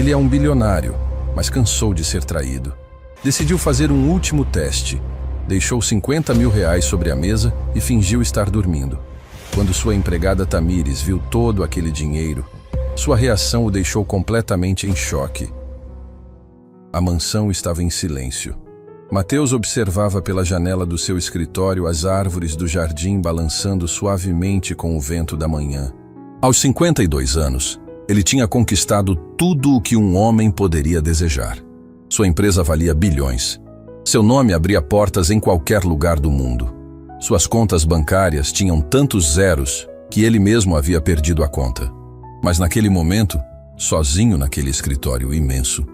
Ele é um bilionário, mas cansou de ser traído. Decidiu fazer um último teste. Deixou 50 mil reais sobre a mesa e fingiu estar dormindo. Quando sua empregada Tamires viu todo aquele dinheiro, sua reação o deixou completamente em choque. A mansão estava em silêncio. Mateus observava pela janela do seu escritório as árvores do jardim balançando suavemente com o vento da manhã. Aos 52 anos, ele tinha conquistado tudo o que um homem poderia desejar. Sua empresa valia bilhões. Seu nome abria portas em qualquer lugar do mundo. Suas contas bancárias tinham tantos zeros que ele mesmo havia perdido a conta. Mas naquele momento, sozinho naquele escritório imenso,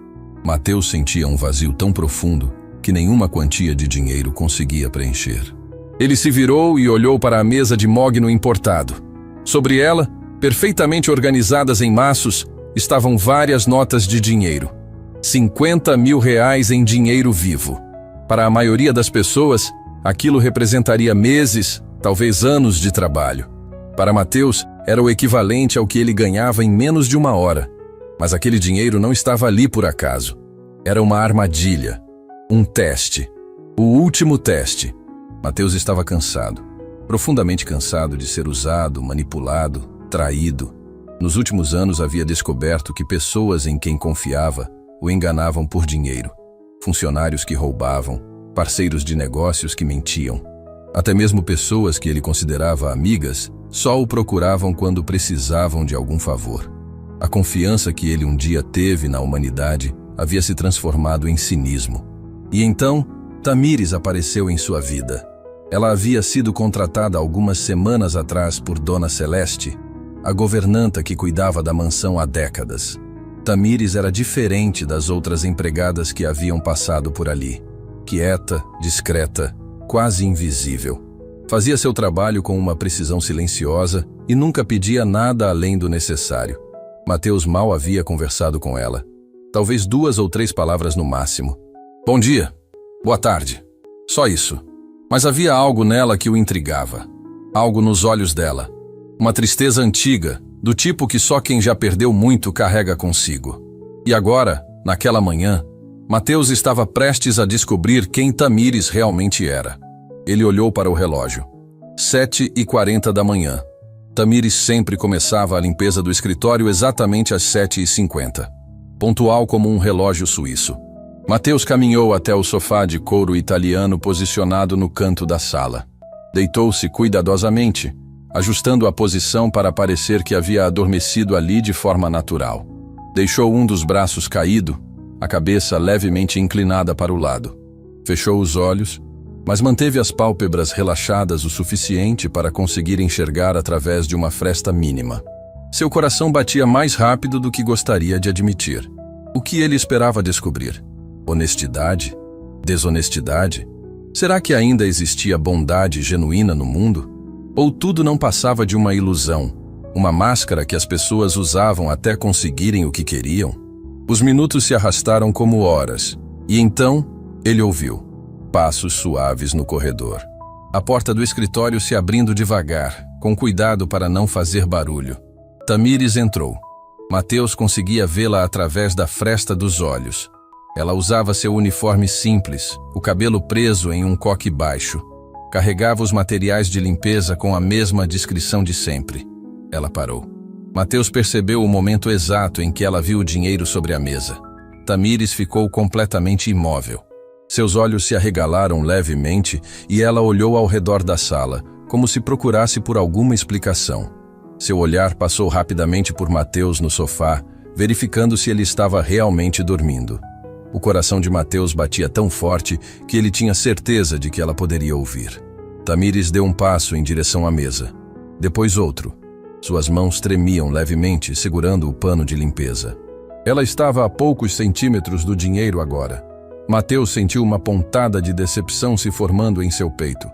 Mateus sentia um vazio tão profundo que nenhuma quantia de dinheiro conseguia preencher. Ele se virou e olhou para a mesa de mogno importado. Sobre ela, perfeitamente organizadas em maços, estavam várias notas de dinheiro. 50 mil reais em dinheiro vivo. Para a maioria das pessoas, aquilo representaria meses, talvez anos de trabalho. Para Mateus, era o equivalente ao que ele ganhava em menos de uma hora. Mas aquele dinheiro não estava ali por acaso. Era uma armadilha. Um teste. O último teste. Mateus estava cansado. Profundamente cansado de ser usado, manipulado, traído. Nos últimos anos havia descoberto que pessoas em quem confiava o enganavam por dinheiro. Funcionários que roubavam, parceiros de negócios que mentiam. Até mesmo pessoas que ele considerava amigas só o procuravam quando precisavam de algum favor. A confiança que ele um dia teve na humanidade havia se transformado em cinismo. E então, Tamires apareceu em sua vida. Ela havia sido contratada algumas semanas atrás por Dona Celeste, a governanta que cuidava da mansão há décadas. Tamires era diferente das outras empregadas que haviam passado por ali. Quieta, discreta, quase invisível. Fazia seu trabalho com uma precisão silenciosa e nunca pedia nada além do necessário. Mateus mal havia conversado com ela. Talvez 2 ou 3 palavras no máximo. Bom dia. Boa tarde. Só isso. Mas havia algo nela que o intrigava. Algo nos olhos dela. Uma tristeza antiga, do tipo que só quem já perdeu muito carrega consigo. E agora, naquela manhã, Mateus estava prestes a descobrir quem Tamires realmente era. Ele olhou para o relógio. 7h40 da manhã. Tamires sempre começava a limpeza do escritório exatamente às 7h50. Pontual como um relógio suíço. Mateus caminhou até o sofá de couro italiano posicionado no canto da sala. Deitou-se cuidadosamente, ajustando a posição para parecer que havia adormecido ali de forma natural. Deixou um dos braços caído, a cabeça levemente inclinada para o lado. Fechou os olhos, mas manteve as pálpebras relaxadas o suficiente para conseguir enxergar através de uma fresta mínima. Seu coração batia mais rápido do que gostaria de admitir. O que ele esperava descobrir? Honestidade? Desonestidade? Será que ainda existia bondade genuína no mundo? Ou tudo não passava de uma ilusão, uma máscara que as pessoas usavam até conseguirem o que queriam? Os minutos se arrastaram como horas, e então ele ouviu passos suaves no corredor. A porta do escritório se abrindo devagar, com cuidado para não fazer barulho. Tamires entrou. Mateus conseguia vê-la através da fresta dos olhos. Ela usava seu uniforme simples, o cabelo preso em um coque baixo. Carregava os materiais de limpeza com a mesma discrição de sempre. Ela parou. Mateus percebeu o momento exato em que ela viu o dinheiro sobre a mesa. Tamires ficou completamente imóvel. Seus olhos se arregalaram levemente e ela olhou ao redor da sala, como se procurasse por alguma explicação. Seu olhar passou rapidamente por Mateus no sofá, verificando se ele estava realmente dormindo. O coração de Mateus batia tão forte que ele tinha certeza de que ela poderia ouvir. Tamires deu um passo em direção à mesa. Depois outro. Suas mãos tremiam levemente, segurando o pano de limpeza. Ela estava a poucos centímetros do dinheiro agora. Mateus sentiu uma pontada de decepção se formando em seu peito.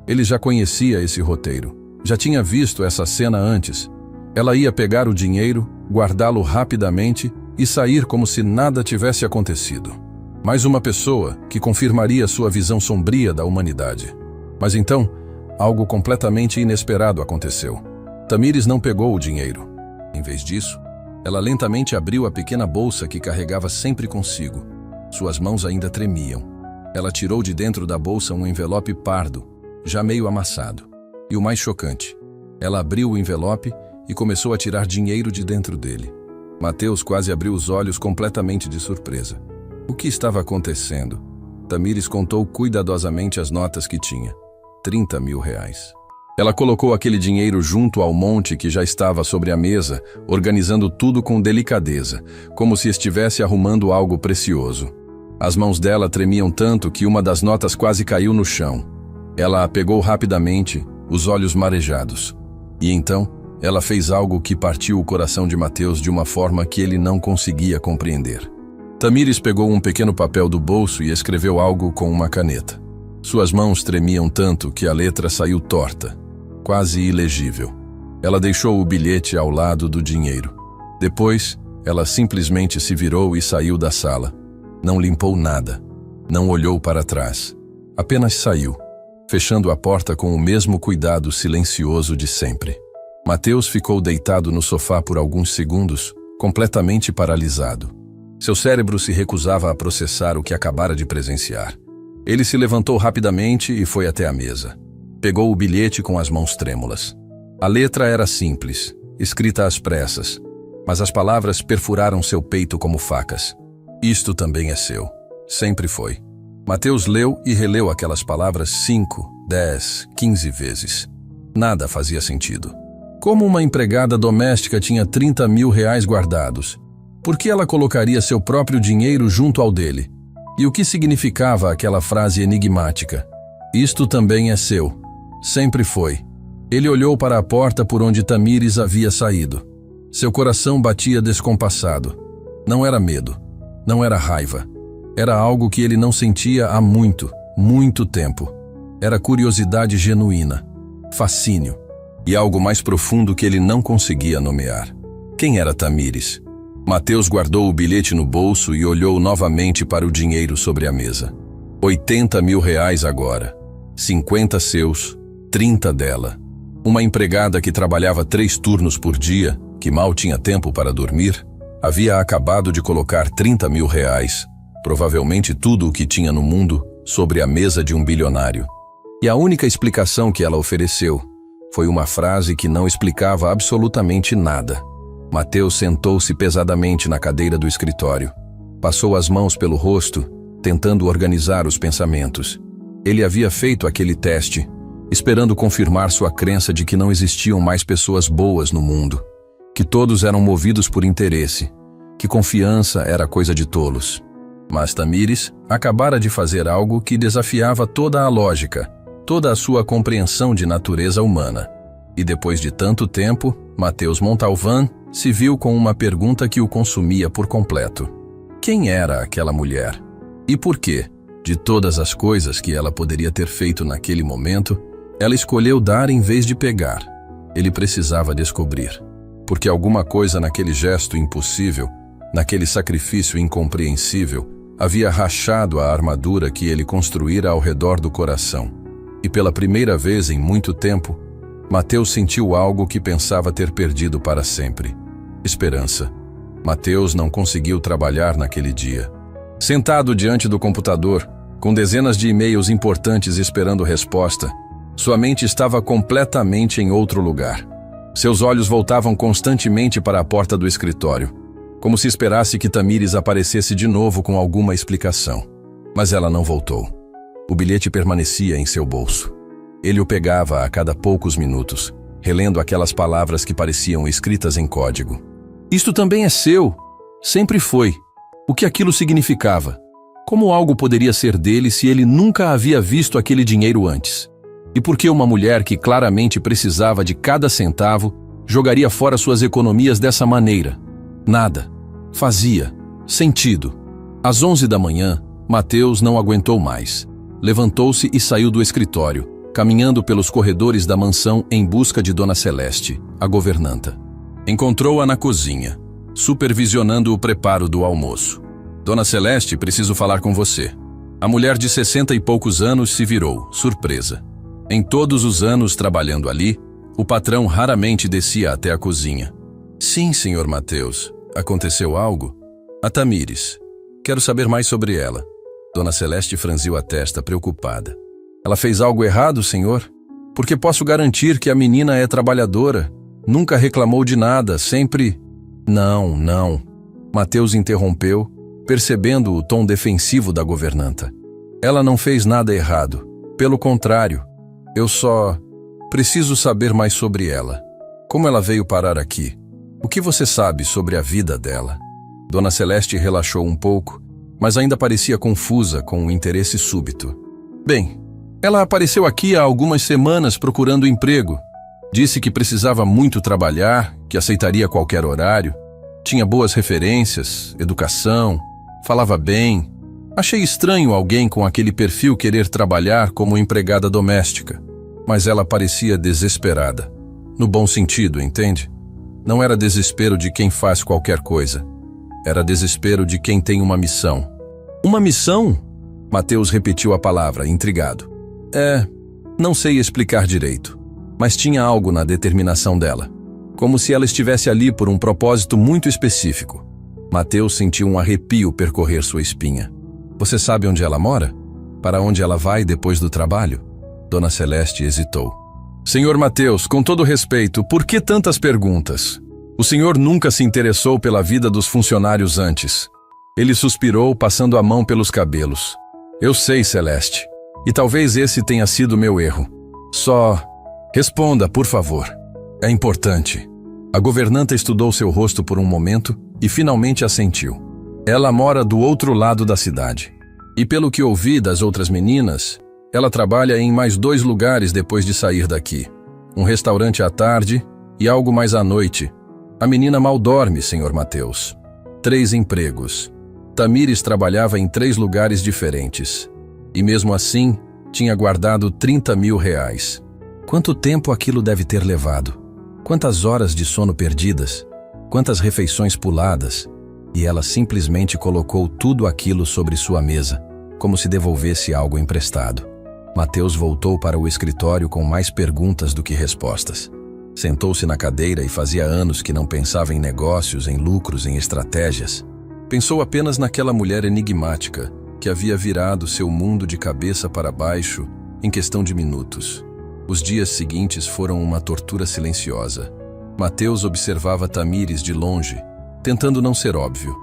Ele já conhecia esse roteiro. Já tinha visto essa cena antes. Ela ia pegar o dinheiro, guardá-lo rapidamente e sair como se nada tivesse acontecido. Mais uma pessoa que confirmaria sua visão sombria da humanidade. Mas então, algo completamente inesperado aconteceu. Tamires não pegou o dinheiro. Em vez disso, Ela lentamente abriu a pequena bolsa que carregava sempre consigo. Suas mãos ainda tremiam. Ela tirou de dentro da bolsa um envelope pardo, já meio amassado. E o mais chocante, ela abriu o envelope e começou a tirar dinheiro de dentro dele. Mateus quase abriu os olhos completamente de surpresa. O que estava acontecendo? Tamires contou cuidadosamente as notas que tinha. 30 mil reais. Ela colocou aquele dinheiro junto ao monte que já estava sobre a mesa, organizando tudo com delicadeza, como se estivesse arrumando algo precioso. As mãos dela tremiam tanto que uma das notas quase caiu no chão. Ela a pegou rapidamente, os olhos marejados. E então, ela fez algo que partiu o coração de Mateus de uma forma que ele não conseguia compreender. Tamires pegou um pequeno papel do bolso e escreveu algo com uma caneta. Suas mãos tremiam tanto que a letra saiu torta, quase ilegível. Ela deixou o bilhete ao lado do dinheiro. Depois, ela simplesmente se virou e saiu da sala. Não limpou nada. Não olhou para trás. Apenas saiu, fechando a porta com o mesmo cuidado silencioso de sempre. Mateus ficou deitado no sofá por alguns segundos, completamente paralisado. Seu cérebro se recusava a processar o que acabara de presenciar. Ele se levantou rapidamente e foi até a mesa. Pegou o bilhete com as mãos trêmulas. A letra era simples, escrita às pressas, mas as palavras perfuraram seu peito como facas. Isto também é seu. Sempre foi. Mateus leu e releu aquelas palavras 5, 10, 15 vezes. Nada fazia sentido. Como uma empregada doméstica tinha 30 mil reais guardados? Por que ela colocaria seu próprio dinheiro junto ao dele? E o que significava aquela frase enigmática? Isto também é seu. Sempre foi. Ele olhou para a porta por onde Tamires havia saído. Seu coração batia descompassado. Não era medo. Não era raiva. Era algo que ele não sentia há muito, muito tempo. Era curiosidade genuína. Fascínio. E algo mais profundo que ele não conseguia nomear. Quem era Tamires? Mateus guardou o bilhete no bolso e olhou novamente para o dinheiro sobre a mesa. 80 mil reais agora. 50 seus, 30 dela. Uma empregada que trabalhava 3 turnos por dia, que mal tinha tempo para dormir, havia acabado de colocar 30 mil reais, provavelmente tudo o que tinha no mundo, sobre a mesa de um bilionário. E a única explicação que ela ofereceu foi uma frase que não explicava absolutamente nada. Mateus sentou-se pesadamente na cadeira do escritório. Passou as mãos pelo rosto, tentando organizar os pensamentos. Ele havia feito aquele teste, esperando confirmar sua crença de que não existiam mais pessoas boas no mundo, que todos eram movidos por interesse, que confiança era coisa de tolos. Mas Tamires acabara de fazer algo que desafiava toda a lógica, toda a sua compreensão de natureza humana. E depois de tanto tempo, Mateus Montalvan se viu com uma pergunta que o consumia por completo. Quem era aquela mulher? E por quê? De todas as coisas que ela poderia ter feito naquele momento, ela escolheu dar em vez de pegar. Ele precisava descobrir. Porque alguma coisa naquele gesto impossível, naquele sacrifício incompreensível, havia rachado a armadura que ele construíra ao redor do coração. E pela primeira vez em muito tempo, Mateus sentiu algo que pensava ter perdido para sempre. Esperança. Mateus não conseguiu trabalhar naquele dia. Sentado diante do computador, com dezenas de e-mails importantes esperando resposta, sua mente estava completamente em outro lugar. Seus olhos voltavam constantemente para a porta do escritório, como se esperasse que Tamires aparecesse de novo com alguma explicação. Mas ela não voltou. O bilhete permanecia em seu bolso. Ele o pegava a cada poucos minutos, relendo aquelas palavras que pareciam escritas em código. Isto também é seu. Sempre foi. O que aquilo significava? Como algo poderia ser dele se ele nunca havia visto aquele dinheiro antes? E por que uma mulher que claramente precisava de cada centavo jogaria fora suas economias dessa maneira? Nada. Fazia sentido. Às 11 da manhã, Mateus não aguentou mais. Levantou-se e saiu do escritório, caminhando pelos corredores da mansão em busca de Dona Celeste, a governanta. Encontrou-a na cozinha, supervisionando o preparo do almoço. Dona Celeste, preciso falar com você. A mulher de 60 e poucos anos se virou, surpresa. Em todos os anos trabalhando ali, o patrão raramente descia até a cozinha. Sim, senhor Mateus. Aconteceu algo? A Tamires. Quero saber mais sobre ela. Dona Celeste franziu a testa, preocupada. Ela fez algo errado, senhor? Porque posso garantir que a menina é trabalhadora. Nunca reclamou de nada, sempre... Não. Mateus interrompeu, percebendo o tom defensivo da governanta. Ela não fez nada errado. Pelo contrário, eu só... preciso saber mais sobre ela. Como ela veio parar aqui? O que você sabe sobre a vida dela? Dona Celeste relaxou um pouco, mas ainda parecia confusa com um interesse súbito. Bem, ela apareceu aqui há algumas semanas procurando emprego. Disse que precisava muito trabalhar, que aceitaria qualquer horário. Tinha boas referências, educação, falava bem. Achei estranho alguém com aquele perfil querer trabalhar como empregada doméstica, mas ela parecia desesperada. No bom sentido, entende? Não era desespero de quem faz qualquer coisa. Era desespero de quem tem uma missão. Uma missão? Mateus repetiu a palavra, intrigado. Não sei explicar direito, mas tinha algo na determinação dela. Como se ela estivesse ali por um propósito muito específico. Mateus sentiu um arrepio percorrer sua espinha. Você sabe onde ela mora? Para onde ela vai depois do trabalho? Dona Celeste hesitou. Senhor Mateus, com todo respeito, por que tantas perguntas? O senhor nunca se interessou pela vida dos funcionários antes. Ele suspirou, passando a mão pelos cabelos. Eu sei, Celeste. E talvez esse tenha sido meu erro. Só... responda, por favor. É importante. A governanta estudou seu rosto por um momento e finalmente assentiu. Ela mora do outro lado da cidade. E pelo que ouvi das outras meninas, ela trabalha em mais 2 lugares depois de sair daqui. Um restaurante à tarde e algo mais à noite. A menina mal dorme, senhor Mateus. 3 empregos. Tamires trabalhava em 3 lugares diferentes. E mesmo assim, tinha guardado 30 mil reais. Quanto tempo aquilo deve ter levado? Quantas horas de sono perdidas? Quantas refeições puladas? E ela simplesmente colocou tudo aquilo sobre sua mesa, como se devolvesse algo emprestado. Mateus voltou para o escritório com mais perguntas do que respostas. Sentou-se na cadeira e fazia anos que não pensava em negócios, em lucros, em estratégias. Pensou apenas naquela mulher enigmática que havia virado seu mundo de cabeça para baixo em questão de minutos. Os dias seguintes foram uma tortura silenciosa. Mateus observava Tamires de longe, tentando não ser óbvio.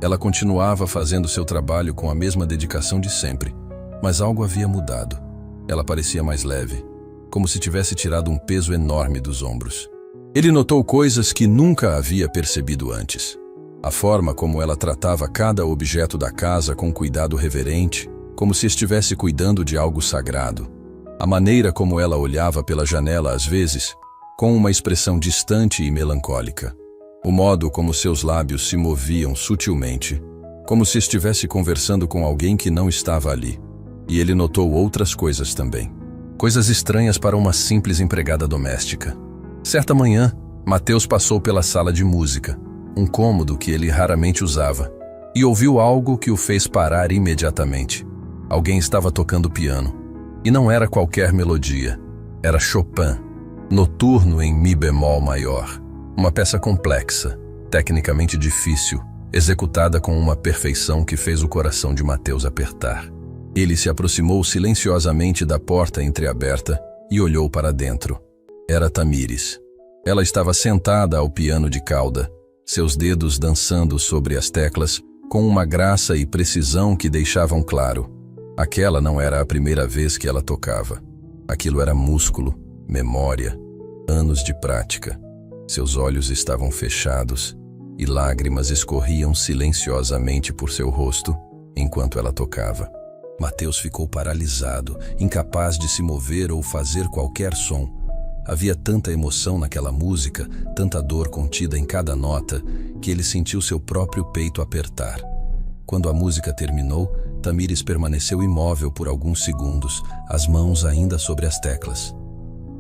Ela continuava fazendo seu trabalho com a mesma dedicação de sempre, mas algo havia mudado. Ela parecia mais leve, como se tivesse tirado um peso enorme dos ombros. Ele notou coisas que nunca havia percebido antes. A forma como ela tratava cada objeto da casa com cuidado reverente, como se estivesse cuidando de algo sagrado. A maneira como ela olhava pela janela às vezes, com uma expressão distante e melancólica. O modo como seus lábios se moviam sutilmente, como se estivesse conversando com alguém que não estava ali. E ele notou outras coisas também. Coisas estranhas para uma simples empregada doméstica. Certa manhã, Mateus passou pela sala de música, um cômodo que ele raramente usava, e ouviu algo que o fez parar imediatamente. Alguém estava tocando piano. E não era qualquer melodia. Era Chopin, Noturno em Mi bemol maior. Uma peça complexa, tecnicamente difícil, executada com uma perfeição que fez o coração de Mateus apertar. Ele se aproximou silenciosamente da porta entreaberta e olhou para dentro. Era Tamires. Ela estava sentada ao piano de cauda, seus dedos dançando sobre as teclas com uma graça e precisão que deixavam claro. Aquela não era a primeira vez que ela tocava. Aquilo era músculo, memória, anos de prática. Seus olhos estavam fechados e lágrimas escorriam silenciosamente por seu rosto enquanto ela tocava. Mateus ficou paralisado, incapaz de se mover ou fazer qualquer som. Havia tanta emoção naquela música, tanta dor contida em cada nota, que ele sentiu seu próprio peito apertar. Quando a música terminou, Tamires permaneceu imóvel por alguns segundos, as mãos ainda sobre as teclas.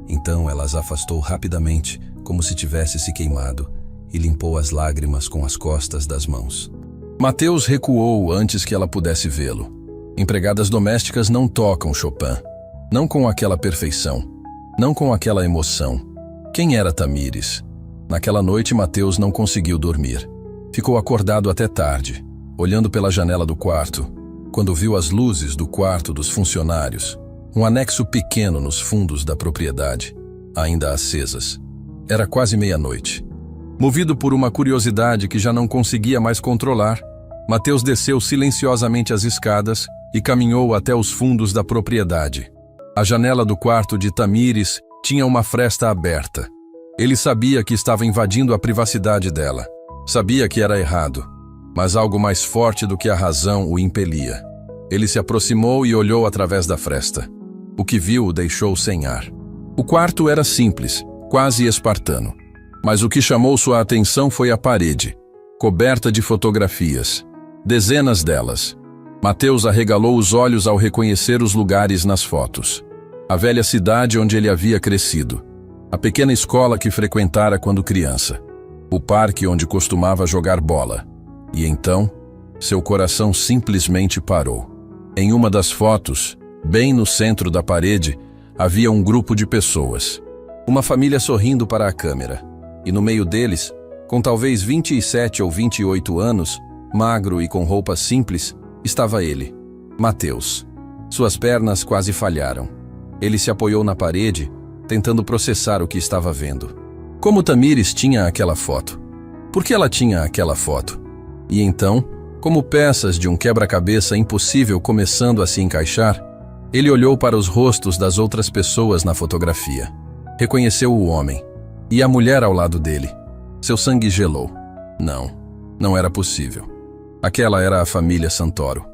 Então ela as afastou rapidamente, como se tivesse se queimado, e limpou as lágrimas com as costas das mãos. Mateus recuou antes que ela pudesse vê-lo. Empregadas domésticas não tocam Chopin, não com aquela perfeição, não com aquela emoção. Quem era Tamires? Naquela noite, Mateus não conseguiu dormir. Ficou acordado até tarde, olhando pela janela do quarto, quando viu as luzes do quarto dos funcionários, um anexo pequeno nos fundos da propriedade, ainda acesas. Era quase meia-noite. Movido por uma curiosidade que já não conseguia mais controlar, Mateus desceu silenciosamente as escadas e caminhou até os fundos da propriedade. A janela do quarto de Tamires tinha uma fresta aberta. Ele sabia que estava invadindo a privacidade dela. Sabia que era errado, mas algo mais forte do que a razão o impelia. Ele se aproximou e olhou através da fresta. O que viu o deixou sem ar. O quarto era simples, quase espartano. Mas o que chamou sua atenção foi a parede, coberta de fotografias. Dezenas delas. Mateus arregalou os olhos ao reconhecer os lugares nas fotos. A velha cidade onde ele havia crescido. A pequena escola que frequentara quando criança. O parque onde costumava jogar bola. E então, seu coração simplesmente parou. Em uma das fotos, bem no centro da parede, havia um grupo de pessoas. Uma família sorrindo para a câmera. E no meio deles, com talvez 27 ou 28 anos, magro e com roupas simples, estava ele, Mateus. Suas pernas quase falharam. Ele se apoiou na parede, tentando processar o que estava vendo. Como Tamires tinha aquela foto? Por que ela tinha aquela foto? E então, como peças de um quebra-cabeça impossível começando a se encaixar, ele olhou para os rostos das outras pessoas na fotografia. Reconheceu o homem. E a mulher ao lado dele. Seu sangue gelou. Não era possível. Aquela era a família Santoro.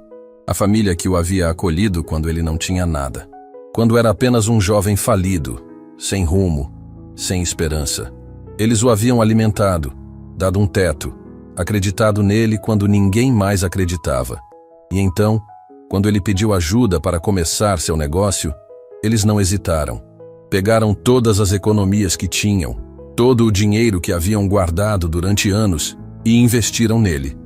A família que o havia acolhido quando ele não tinha nada. Quando era apenas um jovem falido, sem rumo, sem esperança. Eles o haviam alimentado, dado um teto, acreditado nele quando ninguém mais acreditava. E então, quando ele pediu ajuda para começar seu negócio, eles não hesitaram. Pegaram todas as economias que tinham, todo o dinheiro que haviam guardado durante anos e investiram nele.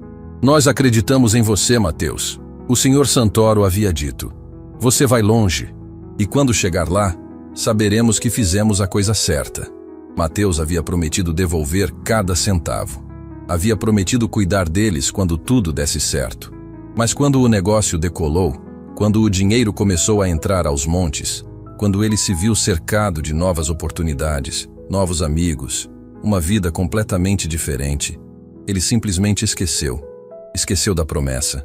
Nós acreditamos em você, Mateus. O Sr. Santoro havia dito. Você vai longe, e quando chegar lá, saberemos que fizemos a coisa certa. Mateus havia prometido devolver cada centavo. Havia prometido cuidar deles quando tudo desse certo. Mas quando o negócio decolou, quando o dinheiro começou a entrar aos montes, quando ele se viu cercado de novas oportunidades, novos amigos, uma vida completamente diferente, ele simplesmente esqueceu. Esqueceu da promessa.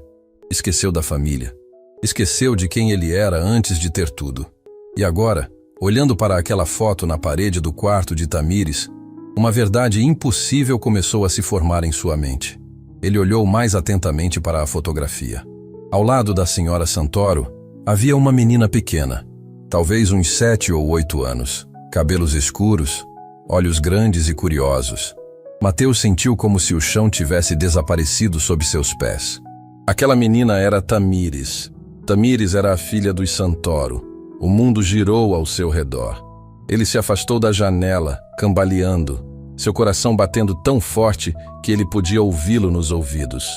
Esqueceu da família. Esqueceu de quem ele era antes de ter tudo. E agora, olhando para aquela foto na parede do quarto de Tamires, uma verdade impossível começou a se formar em sua mente. Ele olhou mais atentamente para a fotografia. Ao lado da senhora Santoro, havia uma menina pequena, talvez uns 7 ou 8 anos, cabelos escuros, olhos grandes e curiosos. Mateus sentiu como se o chão tivesse desaparecido sob seus pés. Aquela menina era Tamires. Tamires era a filha dos Santoro. O mundo girou ao seu redor. Ele se afastou da janela, cambaleando, seu coração batendo tão forte que ele podia ouvi-lo nos ouvidos.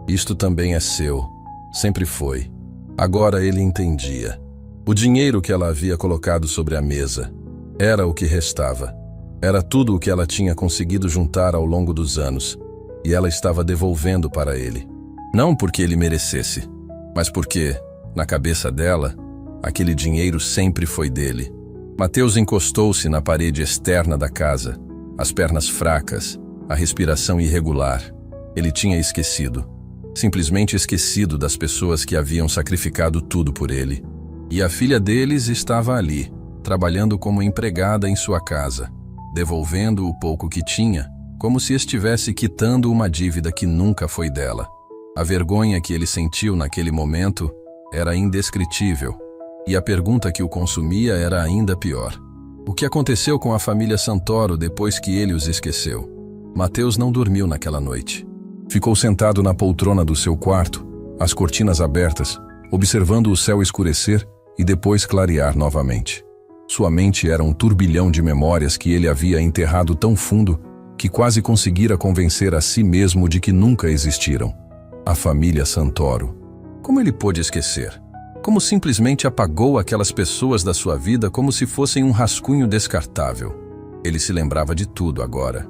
Isto também é seu. Sempre foi. Agora ele entendia. O dinheiro que ela havia colocado sobre a mesa era o que restava. Era tudo o que ela tinha conseguido juntar ao longo dos anos, e ela estava devolvendo para ele. Não porque ele merecesse, mas porque, na cabeça dela, aquele dinheiro sempre foi dele. Mateus encostou-se na parede externa da casa, as pernas fracas, a respiração irregular. Ele tinha esquecido, simplesmente esquecido das pessoas que haviam sacrificado tudo por ele. E a filha deles estava ali, trabalhando como empregada em sua casa, devolvendo o pouco que tinha, como se estivesse quitando uma dívida que nunca foi dela. A vergonha que ele sentiu naquele momento era indescritível, e a pergunta que o consumia era ainda pior. O que aconteceu com a família Santoro depois que ele os esqueceu? Mateus não dormiu naquela noite. Ficou sentado na poltrona do seu quarto, as cortinas abertas, observando o céu escurecer e depois clarear novamente. Sua mente era um turbilhão de memórias que ele havia enterrado tão fundo que quase conseguira convencer a si mesmo de que nunca existiram. A família Santoro. Como ele pôde esquecer? Como simplesmente apagou aquelas pessoas da sua vida como se fossem um rascunho descartável? Ele se lembrava de tudo agora.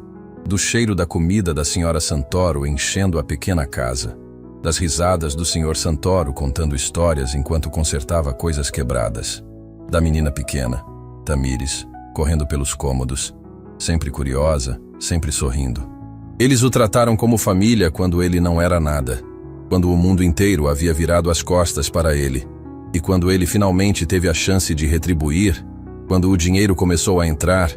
do cheiro da comida da senhora Santoro enchendo a pequena casa, das risadas do senhor Santoro contando histórias enquanto consertava coisas quebradas, da menina pequena, Tamires, correndo pelos cômodos, sempre curiosa, sempre sorrindo. Eles o trataram como família quando ele não era nada, quando o mundo inteiro havia virado as costas para ele, e quando ele finalmente teve a chance de retribuir, quando o dinheiro começou a entrar,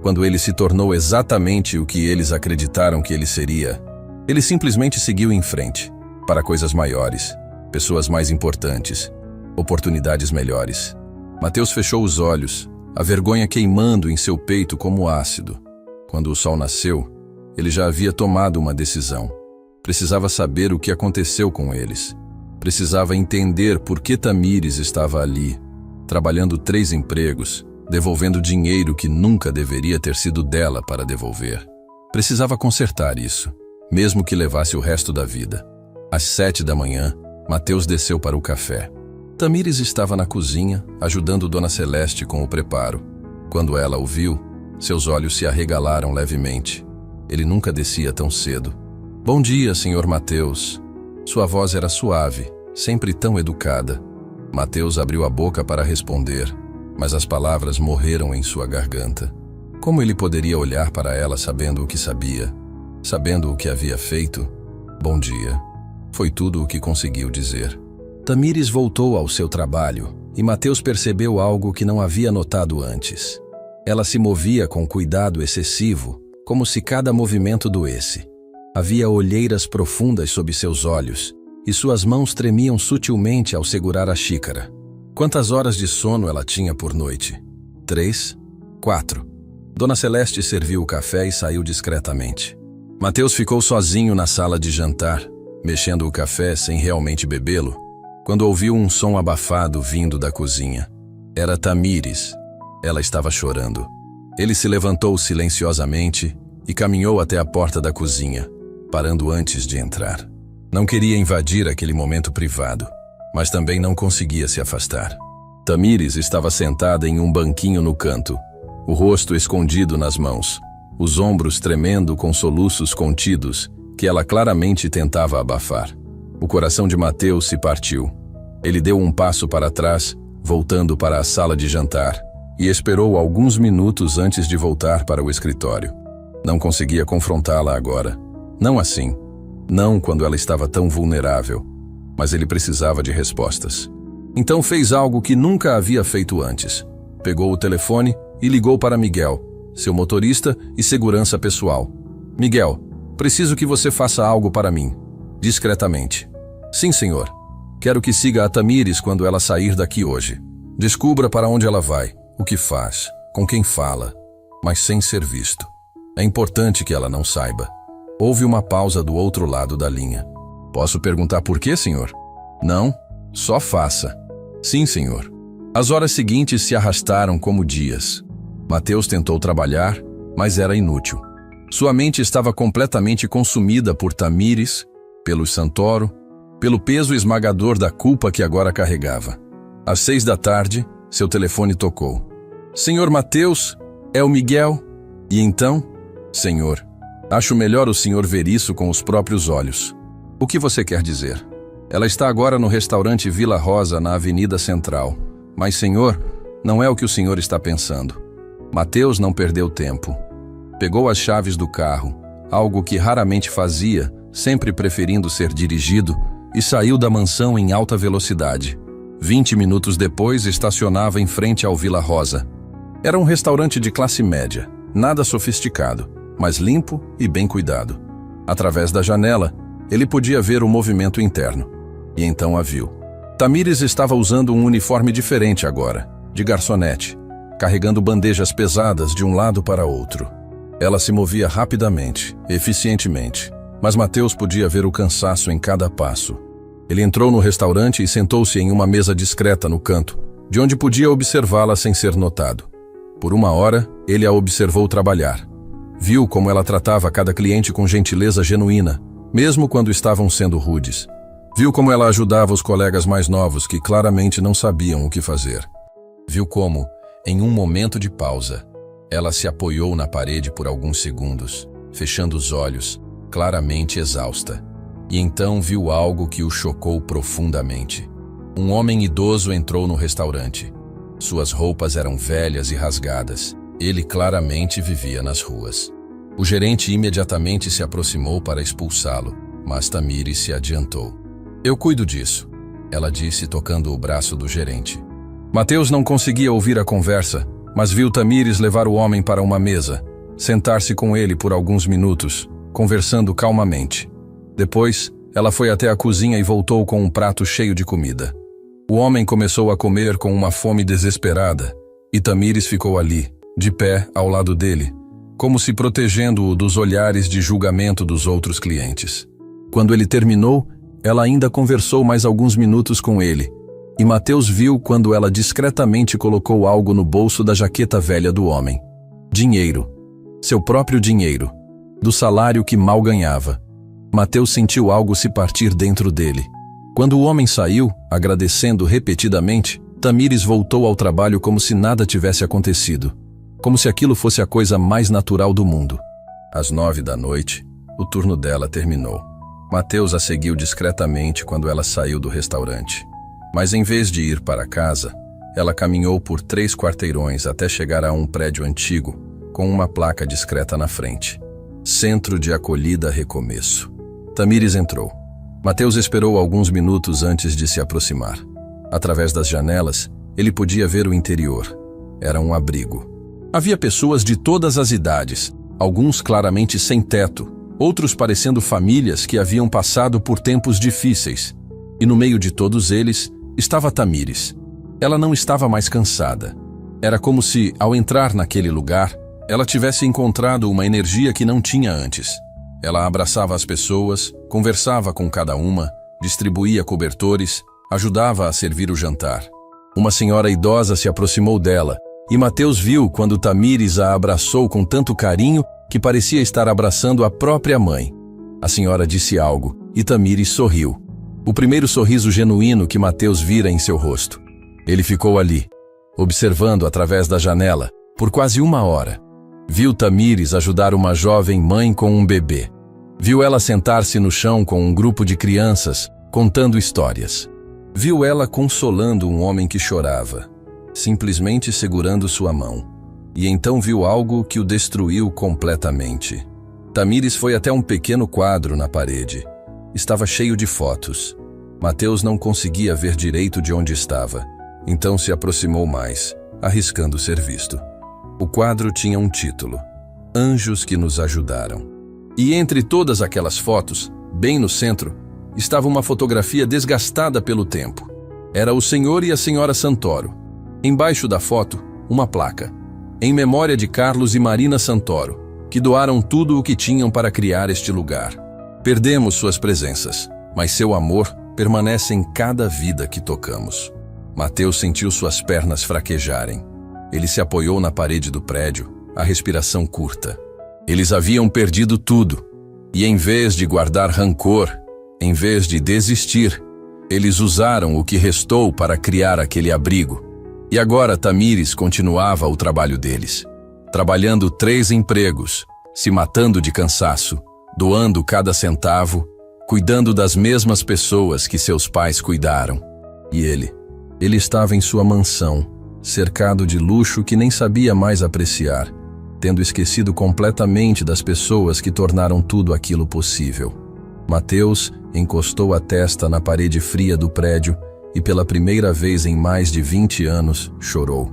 quando ele se tornou exatamente o que eles acreditaram que ele seria, ele simplesmente seguiu em frente, para coisas maiores, pessoas mais importantes, oportunidades melhores. Mateus fechou os olhos, a vergonha queimando em seu peito como ácido. Quando o sol nasceu, ele já havia tomado uma decisão. Precisava saber o que aconteceu com eles. Precisava entender por que Tamires estava ali, trabalhando 3 empregos, devolvendo dinheiro que nunca deveria ter sido dela para devolver. Precisava consertar isso, mesmo que levasse o resto da vida. Às 7 da manhã, Mateus desceu para o café. Tamires estava na cozinha, ajudando Dona Celeste com o preparo. Quando ela o viu, seus olhos se arregalaram levemente. Ele nunca descia tão cedo. Bom dia, senhor Mateus. Sua voz era suave, sempre tão educada. Mateus abriu a boca para responder, mas as palavras morreram em sua garganta. Como ele poderia olhar para ela sabendo o que sabia, sabendo o que havia feito? Bom dia. Foi tudo o que conseguiu dizer. Tamires voltou ao seu trabalho e Mateus percebeu algo que não havia notado antes. Ela se movia com cuidado excessivo, como se cada movimento doesse. Havia olheiras profundas sob seus olhos e suas mãos tremiam sutilmente ao segurar a xícara. Quantas horas de sono ela tinha por noite? 3? 4. Dona Celeste serviu o café e saiu discretamente. Mateus ficou sozinho na sala de jantar, mexendo o café sem realmente bebê-lo, quando ouviu um som abafado vindo da cozinha. Era Tamires. Ela estava chorando. Ele se levantou silenciosamente e caminhou até a porta da cozinha, parando antes de entrar. Não queria invadir aquele momento privado, mas também não conseguia se afastar. Tamires estava sentada em um banquinho no canto, o rosto escondido nas mãos, os ombros tremendo com soluços contidos que ela claramente tentava abafar. O coração de Mateus se partiu. Ele deu um passo para trás, voltando para a sala de jantar, e esperou alguns minutos antes de voltar para o escritório. Não conseguia confrontá-la agora. Não assim. Não quando ela estava tão vulnerável. Mas ele precisava de respostas. Então fez algo que nunca havia feito antes. Pegou o telefone e ligou para Miguel, seu motorista e segurança pessoal. Miguel, preciso que você faça algo para mim. Discretamente. Sim, senhor. Quero que siga a Tamires quando ela sair daqui hoje. Descubra para onde ela vai, o que faz, com quem fala, mas sem ser visto. É importante que ela não saiba. Houve uma pausa do outro lado da linha. Posso perguntar por quê, senhor? Não, só faça. Sim, senhor. As horas seguintes se arrastaram como dias. Mateus tentou trabalhar, mas era inútil. Sua mente estava completamente consumida por Tamires, pelo Santoro, pelo peso esmagador da culpa que agora carregava. Às 6 da tarde, seu telefone tocou. Senhor Mateus, é o Miguel? E então? Senhor, acho melhor o senhor ver isso com os próprios olhos. O que você quer dizer? Ela está agora no restaurante Vila Rosa, na Avenida Central. Mas, senhor, não é o que o senhor está pensando. Mateus não perdeu tempo. Pegou as chaves do carro, algo que raramente fazia, sempre preferindo ser dirigido, e saiu da mansão em alta velocidade. 20 minutos depois, estacionava em frente ao Vila Rosa. Era um restaurante de classe média, nada sofisticado, mas limpo e bem cuidado. Através da janela, ele podia ver o movimento interno. E então a viu. Tamires estava usando um uniforme diferente agora, de garçonete, carregando bandejas pesadas de um lado para outro. Ela se movia rapidamente, eficientemente, mas Mateus podia ver o cansaço em cada passo. Ele entrou no restaurante e sentou-se em uma mesa discreta no canto, de onde podia observá-la sem ser notado. Por uma hora, ele a observou trabalhar. Viu como ela tratava cada cliente com gentileza genuína, mesmo quando estavam sendo rudes. Viu como ela ajudava os colegas mais novos que claramente não sabiam o que fazer. Viu como, em um momento de pausa, ela se apoiou na parede por alguns segundos, fechando os olhos, claramente exausta. E então viu algo que o chocou profundamente. Um homem idoso entrou no restaurante. Suas roupas eram velhas e rasgadas. Ele claramente vivia nas ruas. O gerente imediatamente se aproximou para expulsá-lo, mas Tamires se adiantou. "Eu cuido disso", ela disse, tocando o braço do gerente. Mateus não conseguia ouvir a conversa, mas viu Tamires levar o homem para uma mesa, sentar-se com ele por alguns minutos, conversando calmamente. Depois, ela foi até a cozinha e voltou com um prato cheio de comida. O homem começou a comer com uma fome desesperada, e Tamires ficou ali, de pé, ao lado dele, como se protegendo-o dos olhares de julgamento dos outros clientes. Quando ele terminou, ela ainda conversou mais alguns minutos com ele, e Mateus viu quando ela discretamente colocou algo no bolso da jaqueta velha do homem. Dinheiro. Seu próprio dinheiro. Do salário que mal ganhava. Mateus sentiu algo se partir dentro dele. Quando o homem saiu, agradecendo repetidamente, Tamires voltou ao trabalho como se nada tivesse acontecido. Como se aquilo fosse a coisa mais natural do mundo. Às 9 da noite, o turno dela terminou. Mateus a seguiu discretamente quando ela saiu do restaurante. Mas em vez de ir para casa, ela caminhou por 3 quarteirões até chegar a um prédio antigo, com uma placa discreta na frente. Centro de Acolhida Recomeço. Tamires entrou. Mateus esperou alguns minutos antes de se aproximar. Através das janelas, ele podia ver o interior. Era um abrigo. Havia pessoas de todas as idades, alguns claramente sem teto, outros parecendo famílias que haviam passado por tempos difíceis. E no meio de todos eles, estava Tamires. Ela não estava mais cansada. Era como se, ao entrar naquele lugar, ela tivesse encontrado uma energia que não tinha antes. Ela abraçava as pessoas, conversava com cada uma, distribuía cobertores, ajudava a servir o jantar. Uma senhora idosa se aproximou dela, e Mateus viu quando Tamires a abraçou com tanto carinho que parecia estar abraçando a própria mãe. A senhora disse algo, e Tamires sorriu. O primeiro sorriso genuíno que Mateus vira em seu rosto. Ele ficou ali, observando através da janela, por quase 1 hora. Viu Tamires ajudar uma jovem mãe com um bebê. Viu ela sentar-se no chão com um grupo de crianças, contando histórias. Viu ela consolando um homem que chorava, simplesmente segurando sua mão. E então viu algo que o destruiu completamente. Tamires foi até um pequeno quadro na parede. Estava cheio de fotos. Mateus não conseguia ver direito de onde estava, então se aproximou mais, arriscando ser visto. O quadro tinha um título: Anjos que nos ajudaram. E entre todas aquelas fotos, bem no centro, estava uma fotografia desgastada pelo tempo. Era o senhor e a senhora Santoro. Embaixo da foto, uma placa. Em memória de Carlos e Marina Santoro, que doaram tudo o que tinham para criar este lugar. Perdemos suas presenças, mas seu amor permanece em cada vida que tocamos. Mateus sentiu suas pernas fraquejarem. Ele se apoiou na parede do prédio, a respiração curta. Eles haviam perdido tudo, e em vez de guardar rancor, em vez de desistir, eles usaram o que restou para criar aquele abrigo. E agora Tamires continuava o trabalho deles, trabalhando 3 empregos, se matando de cansaço, doando cada centavo, cuidando das mesmas pessoas que seus pais cuidaram. E ele estava em sua mansão, cercado de luxo que nem sabia mais apreciar, tendo esquecido completamente das pessoas que tornaram tudo aquilo possível. Mateus encostou a testa na parede fria do prédio e pela primeira vez em mais de 20 anos chorou.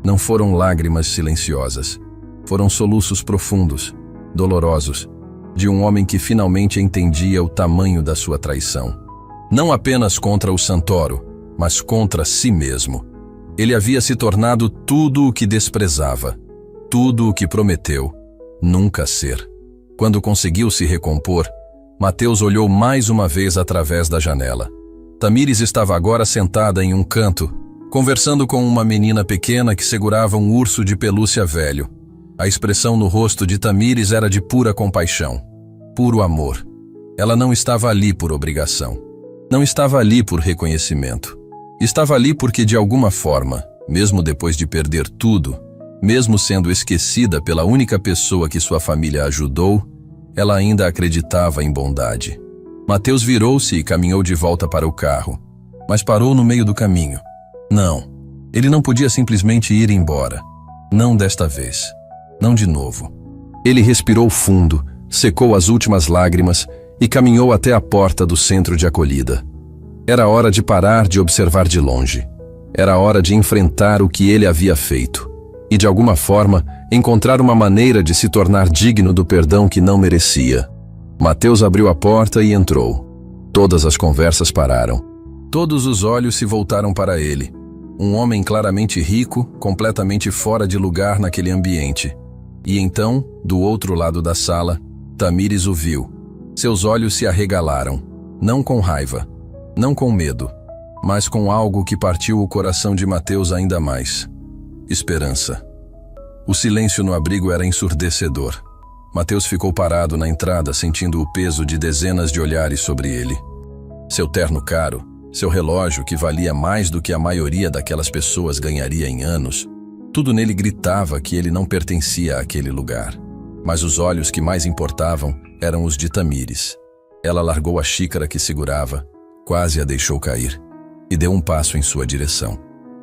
Não foram lágrimas silenciosas, foram soluços profundos, dolorosos, de um homem que finalmente entendia o tamanho da sua traição. Não apenas contra o Santoro, mas contra si mesmo. Ele havia se tornado tudo o que desprezava, tudo o que prometeu nunca ser. Quando conseguiu se recompor, Mateus olhou mais uma vez através da janela. Tamires estava agora sentada em um canto, conversando com uma menina pequena que segurava um urso de pelúcia velho. A expressão no rosto de Tamires era de pura compaixão, puro amor. Ela não estava ali por obrigação. Não estava ali por reconhecimento. Estava ali porque, de alguma forma, mesmo depois de perder tudo, mesmo sendo esquecida pela única pessoa que sua família ajudou, ela ainda acreditava em bondade. Mateus virou-se e caminhou de volta para o carro, mas parou no meio do caminho. Não, ele não podia simplesmente ir embora. Não desta vez. Não de novo. Ele respirou fundo, secou as últimas lágrimas e caminhou até a porta do centro de acolhida. Era hora de parar de observar de longe. Era hora de enfrentar o que ele havia feito e, de alguma forma, encontrar uma maneira de se tornar digno do perdão que não merecia. Mateus abriu a porta e entrou. Todas as conversas pararam. Todos os olhos se voltaram para ele. Um homem claramente rico, completamente fora de lugar naquele ambiente. E então, do outro lado da sala, Tamires o viu. Seus olhos se arregalaram, não com raiva, não com medo, mas com algo que partiu o coração de Mateus ainda mais. Esperança. O silêncio no abrigo era ensurdecedor. Mateus ficou parado na entrada, sentindo o peso de dezenas de olhares sobre ele. Seu terno caro, seu relógio que valia mais do que a maioria daquelas pessoas ganharia em anos, tudo nele gritava que ele não pertencia àquele lugar. Mas os olhos que mais importavam eram os de Tamires. Ela largou a xícara que segurava, quase a deixou cair, e deu um passo em sua direção.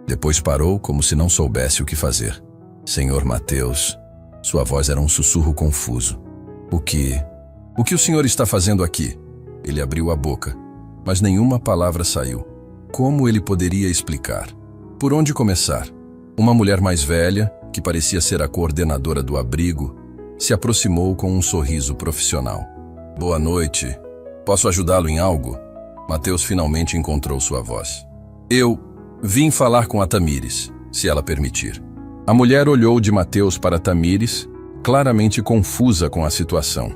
Depois parou como se não soubesse o que fazer. Senhor Mateus, sua voz era um sussurro confuso. O que o senhor está fazendo aqui? Ele abriu a boca, mas nenhuma palavra saiu. Como ele poderia explicar? Por onde começar? Uma mulher mais velha, que parecia ser a coordenadora do abrigo, se aproximou com um sorriso profissional. Boa noite. Posso ajudá-lo em algo? Mateus finalmente encontrou sua voz. Eu vim falar com a Tamires, se ela permitir. A mulher olhou de Mateus para Tamires, claramente confusa com a situação.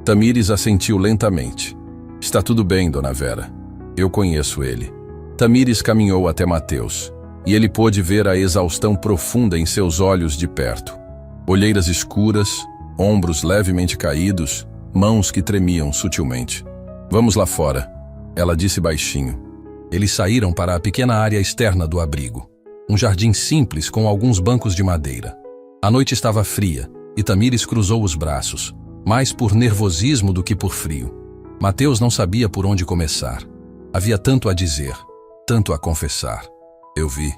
Tamires assentiu lentamente. Está tudo bem, dona Vera. Eu conheço ele. Tamires caminhou até Mateus, e ele pôde ver a exaustão profunda em seus olhos de perto. Olheiras escuras, ombros levemente caídos, mãos que tremiam sutilmente. Vamos lá fora, ela disse baixinho. Eles saíram para a pequena área externa do abrigo. Um jardim simples com alguns bancos de madeira. A noite estava fria e Tamires cruzou os braços, mais por nervosismo do que por frio. Mateus não sabia por onde começar. Havia tanto a dizer, tanto a confessar. Eu vi,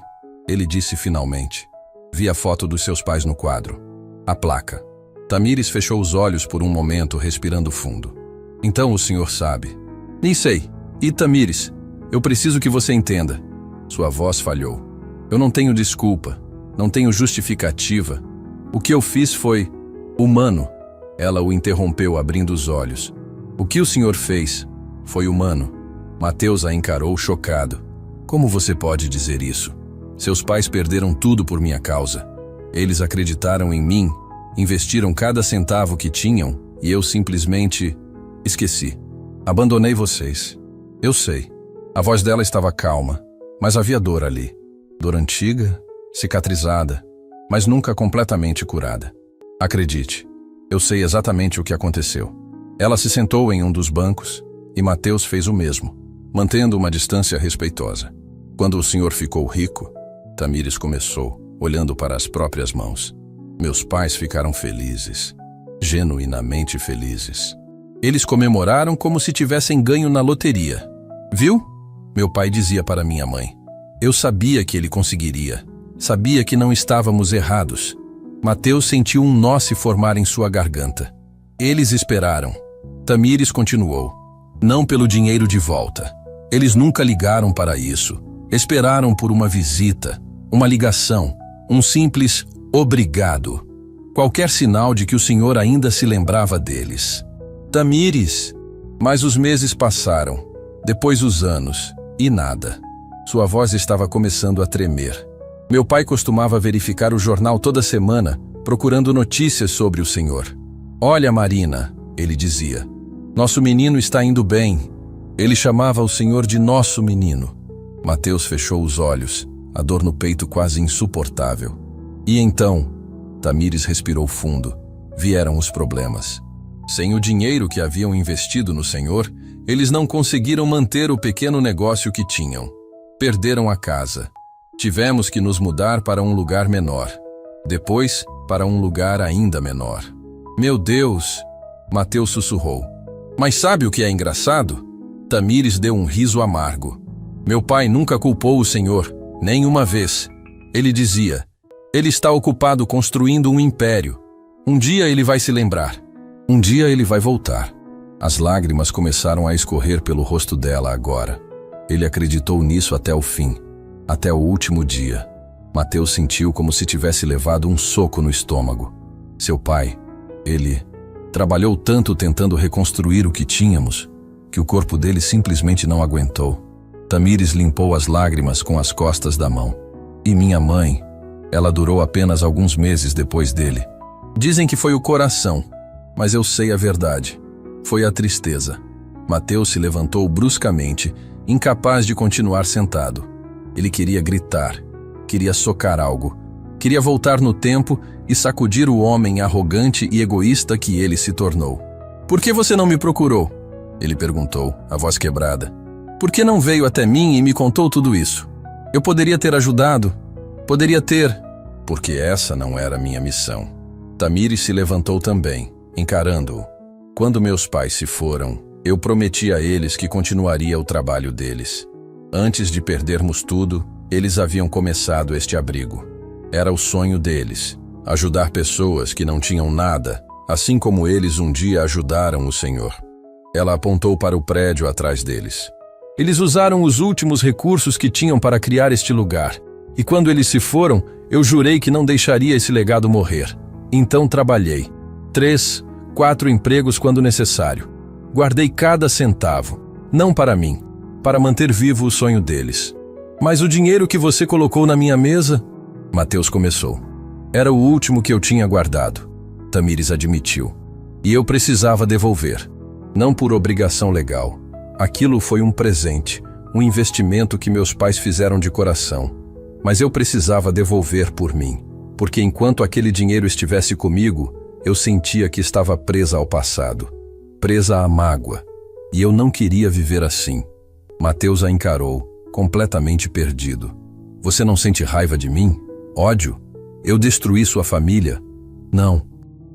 ele disse finalmente. Vi a foto dos seus pais no quadro. A placa. Tamires fechou os olhos por um momento, respirando fundo. Então o senhor sabe. Nem sei. E Tamires, eu preciso que você entenda. Sua voz falhou. Eu não tenho desculpa, não tenho justificativa. O que eu fiz foi humano. Ela o interrompeu, abrindo os olhos. O que o senhor fez foi humano. Mateus a encarou chocado. Como você pode dizer isso? Seus pais perderam tudo por minha causa. Eles acreditaram em mim, investiram cada centavo que tinham e eu simplesmente esqueci. Abandonei vocês. Eu sei. A voz dela estava calma, mas havia dor ali. Dor antiga, cicatrizada, mas nunca completamente curada. Acredite, eu sei exatamente o que aconteceu. Ela se sentou em um dos bancos e Mateus fez o mesmo, mantendo uma distância respeitosa. Quando o senhor ficou rico, Tamires começou, olhando para as próprias mãos. Meus pais ficaram felizes, genuinamente felizes. Eles comemoraram como se tivessem ganho na loteria. Viu? Meu pai dizia para minha mãe. Eu sabia que ele conseguiria. Sabia que não estávamos errados. Mateus sentiu um nó se formar em sua garganta. Eles esperaram. Tamires continuou. Não pelo dinheiro de volta. Eles nunca ligaram para isso. Esperaram por uma visita, uma ligação, um simples obrigado. Qualquer sinal de que o senhor ainda se lembrava deles. Tamires! Mas os meses passaram, depois os anos, e nada. Sua voz estava começando a tremer. Meu pai costumava verificar o jornal toda semana, procurando notícias sobre o senhor. Olha, Marina, ele dizia. Nosso menino está indo bem. Ele chamava o senhor de nosso menino. Mateus fechou os olhos, a dor no peito quase insuportável. E então, Tamires respirou fundo. Vieram os problemas. Sem o dinheiro que haviam investido no senhor, eles não conseguiram manter o pequeno negócio que tinham. Perderam a casa. Tivemos que nos mudar para um lugar menor. Depois, para um lugar ainda menor. Meu Deus! Mateus sussurrou. Mas sabe o que é engraçado? Tamires deu um riso amargo. Meu pai nunca culpou o Senhor, nem uma vez. Ele dizia, ele está ocupado construindo um império. Um dia ele vai se lembrar. Um dia ele vai voltar. As lágrimas começaram a escorrer pelo rosto dela agora. Ele acreditou nisso até o fim, até o último dia. Mateus sentiu como se tivesse levado um soco no estômago. Seu pai, ele trabalhou tanto tentando reconstruir o que tínhamos, que o corpo dele simplesmente não aguentou. Tamires limpou as lágrimas com as costas da mão. E minha mãe, ela durou apenas alguns meses depois dele. Dizem que foi o coração, mas eu sei a verdade. Foi a tristeza. Mateus se levantou bruscamente, incapaz de continuar sentado. Ele queria gritar, queria socar algo, queria voltar no tempo e sacudir o homem arrogante e egoísta que ele se tornou. Por que você não me procurou? Ele perguntou, a voz quebrada. Por que não veio até mim e me contou tudo isso? Eu poderia ter ajudado, poderia ter... Porque essa não era minha missão. Tamires se levantou também, encarando-o. Quando meus pais se foram, eu prometi a eles que continuaria o trabalho deles. Antes de perdermos tudo, eles haviam começado este abrigo. Era o sonho deles, ajudar pessoas que não tinham nada, assim como eles um dia ajudaram o Senhor. Ela apontou para o prédio atrás deles. Eles usaram os últimos recursos que tinham para criar este lugar. E quando eles se foram, eu jurei que não deixaria esse legado morrer. Então trabalhei. 3, 4 empregos quando necessário. Guardei cada centavo. Não para mim, para manter vivo o sonho deles. Mas o dinheiro que você colocou na minha mesa... Mateus começou. Era o último que eu tinha guardado. Tamires admitiu. E eu precisava devolver. Não por obrigação legal. Aquilo foi um presente, um investimento que meus pais fizeram de coração. Mas eu precisava devolver por mim. Porque enquanto aquele dinheiro estivesse comigo, eu sentia que estava presa ao passado. Presa à mágoa. E eu não queria viver assim. Mateus a encarou, completamente perdido. Você não sente raiva de mim? Ódio? Eu destruí sua família? Não.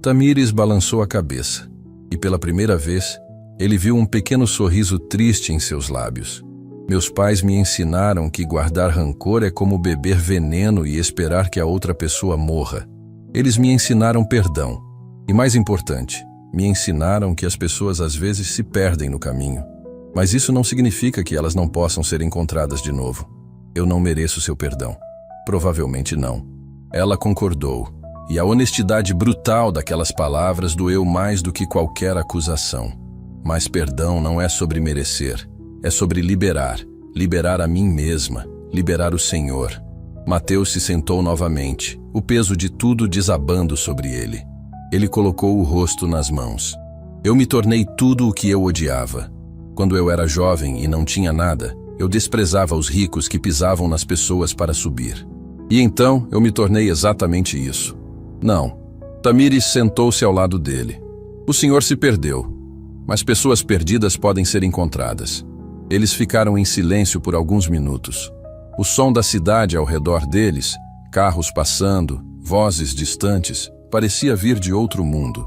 Tamires balançou a cabeça. E pela primeira vez, ele viu um pequeno sorriso triste em seus lábios. Meus pais me ensinaram que guardar rancor é como beber veneno e esperar que a outra pessoa morra. Eles me ensinaram perdão. E mais importante, me ensinaram que as pessoas às vezes se perdem no caminho. Mas isso não significa que elas não possam ser encontradas de novo. Eu não mereço seu perdão. Provavelmente não. Ela concordou, e a honestidade brutal daquelas palavras doeu mais do que qualquer acusação. Mas perdão não é sobre merecer, é sobre liberar. Liberar a mim mesma, liberar o Senhor. Mateus se sentou novamente, o peso de tudo desabando sobre ele. Ele colocou o rosto nas mãos. Eu me tornei tudo o que eu odiava. Quando eu era jovem e não tinha nada, eu desprezava os ricos que pisavam nas pessoas para subir. E então eu me tornei exatamente isso. Não. Tamires sentou-se ao lado dele. O senhor se perdeu, mas pessoas perdidas podem ser encontradas. Eles ficaram em silêncio por alguns minutos. O som da cidade ao redor deles, carros passando, vozes distantes, parecia vir de outro mundo.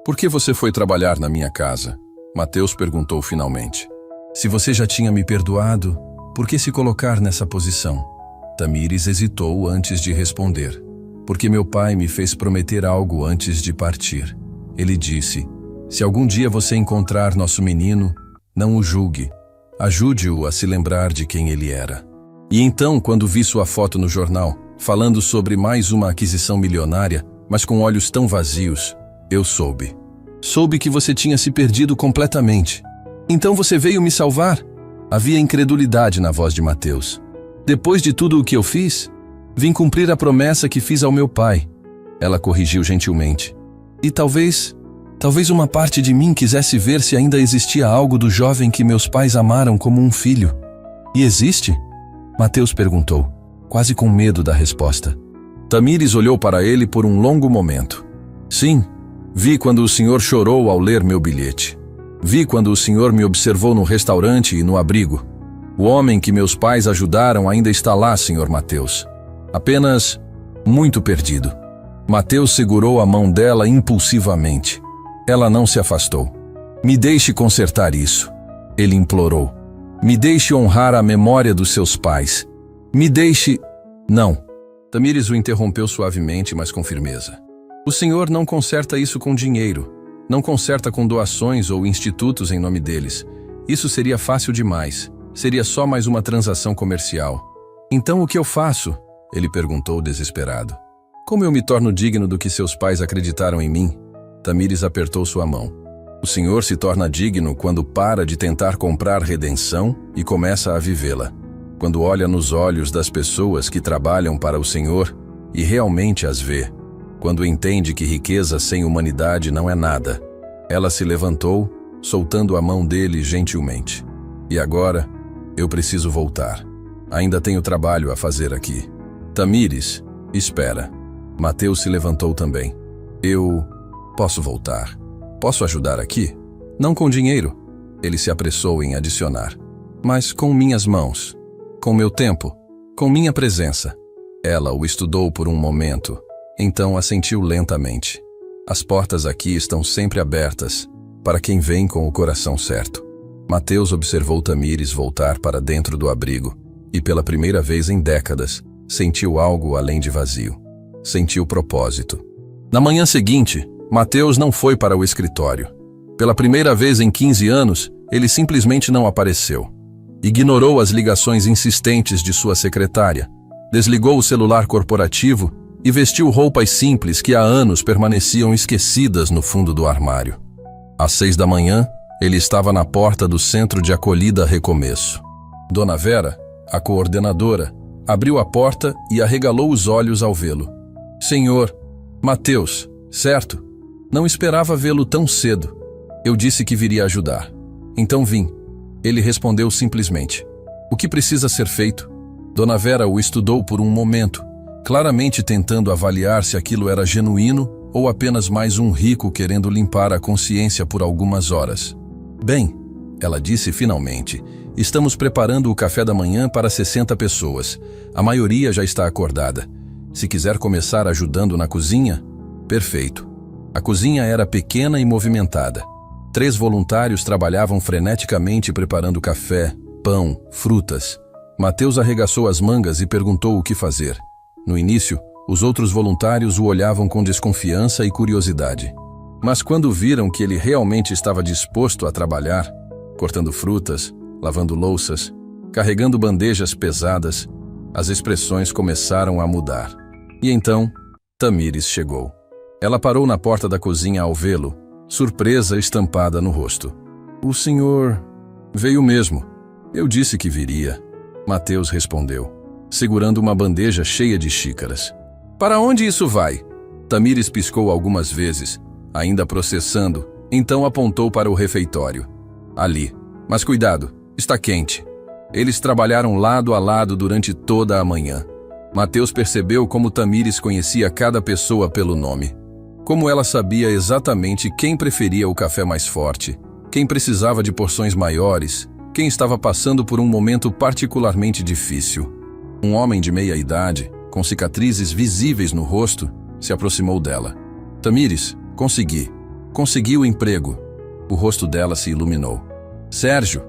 Por que você foi trabalhar na minha casa? Mateus perguntou finalmente. Se você já tinha me perdoado, por que se colocar nessa posição? Tamires hesitou antes de responder. Porque meu pai me fez prometer algo antes de partir. Ele disse, se algum dia você encontrar nosso menino, não o julgue. Ajude-o a se lembrar de quem ele era. E então, quando vi sua foto no jornal, falando sobre mais uma aquisição milionária, mas com olhos tão vazios, eu soube. Soube que você tinha se perdido completamente. Então você veio me salvar? Havia incredulidade na voz de Mateus. Depois de tudo o que eu fiz, vim cumprir a promessa que fiz ao meu pai. Ela corrigiu gentilmente. E talvez uma parte de mim quisesse ver se ainda existia algo do jovem que meus pais amaram como um filho. E existe? Mateus perguntou, quase com medo da resposta. Tamires olhou para ele por um longo momento. Sim, vi quando o senhor chorou ao ler meu bilhete. Vi quando o senhor me observou no restaurante e no abrigo. O homem que meus pais ajudaram ainda está lá, senhor Mateus. Apenas muito perdido. Mateus segurou a mão dela impulsivamente. Ela não se afastou. Me deixe consertar isso. Ele implorou. Me deixe honrar a memória dos seus pais. Me deixe... Não. Tamires o interrompeu suavemente, mas com firmeza. O senhor não conserta isso com dinheiro. Não conserta com doações ou institutos em nome deles. Isso seria fácil demais. Seria só mais uma transação comercial. Então o que eu faço? Ele perguntou desesperado. Como eu me torno digno do que seus pais acreditaram em mim? Tamires apertou sua mão. O senhor se torna digno quando para de tentar comprar redenção e começa a vivê-la. Quando olha nos olhos das pessoas que trabalham para o Senhor e realmente as vê. Quando entende que riqueza sem humanidade não é nada. Ela se levantou, soltando a mão dele gentilmente. E agora, eu preciso voltar. Ainda tenho trabalho a fazer aqui. Tamires, espera. Mateus se levantou também. Eu posso voltar. Posso ajudar aqui? Não com dinheiro. Ele se apressou em adicionar. Mas com minhas mãos. Com meu tempo. Com minha presença. Ela o estudou por um momento. Então assentiu lentamente. As portas aqui estão sempre abertas, para quem vem com o coração certo. Mateus observou Tamires voltar para dentro do abrigo, e pela primeira vez em décadas, sentiu algo além de vazio. Sentiu propósito. Na manhã seguinte, Mateus não foi para o escritório. Pela primeira vez em 15 anos, ele simplesmente não apareceu. Ignorou as ligações insistentes de sua secretária, desligou o celular corporativo e vestiu roupas simples que há anos permaneciam esquecidas no fundo do armário. Às 6 da manhã, ele estava na porta do Centro de Acolhida Recomeço. Dona Vera, a coordenadora, abriu a porta e arregalou os olhos ao vê-lo. Senhor, Mateus, certo? Não esperava vê-lo tão cedo. Eu disse que viria ajudar. Então vim. Ele respondeu simplesmente. O que precisa ser feito? Dona Vera o estudou por um momento, claramente tentando avaliar se aquilo era genuíno ou apenas mais um rico querendo limpar a consciência por algumas horas. Bem, ela disse finalmente, estamos preparando o café da manhã para 60 pessoas. A maioria já está acordada. Se quiser começar ajudando na cozinha, perfeito. A cozinha era pequena e movimentada. 3 voluntários trabalhavam freneticamente preparando café, pão, frutas. Mateus arregaçou as mangas e perguntou o que fazer. No início, os outros voluntários o olhavam com desconfiança e curiosidade. Mas quando viram que ele realmente estava disposto a trabalhar, cortando frutas, lavando louças, carregando bandejas pesadas, as expressões começaram a mudar. E então, Tamires chegou. Ela parou na porta da cozinha ao vê-lo, surpresa estampada no rosto. O senhor veio mesmo. Eu disse que viria. Mateus respondeu, segurando uma bandeja cheia de xícaras. Para onde isso vai? Tamires piscou algumas vezes, ainda processando, então apontou para o refeitório. Ali. Mas cuidado, está quente. Eles trabalharam lado a lado durante toda a manhã. Mateus percebeu como Tamires conhecia cada pessoa pelo nome. Como ela sabia exatamente quem preferia o café mais forte, quem precisava de porções maiores, quem estava passando por um momento particularmente difícil. Um homem de meia idade, com cicatrizes visíveis no rosto, se aproximou dela. Tamires, consegui. Consegui o emprego. O rosto dela se iluminou. Sérgio,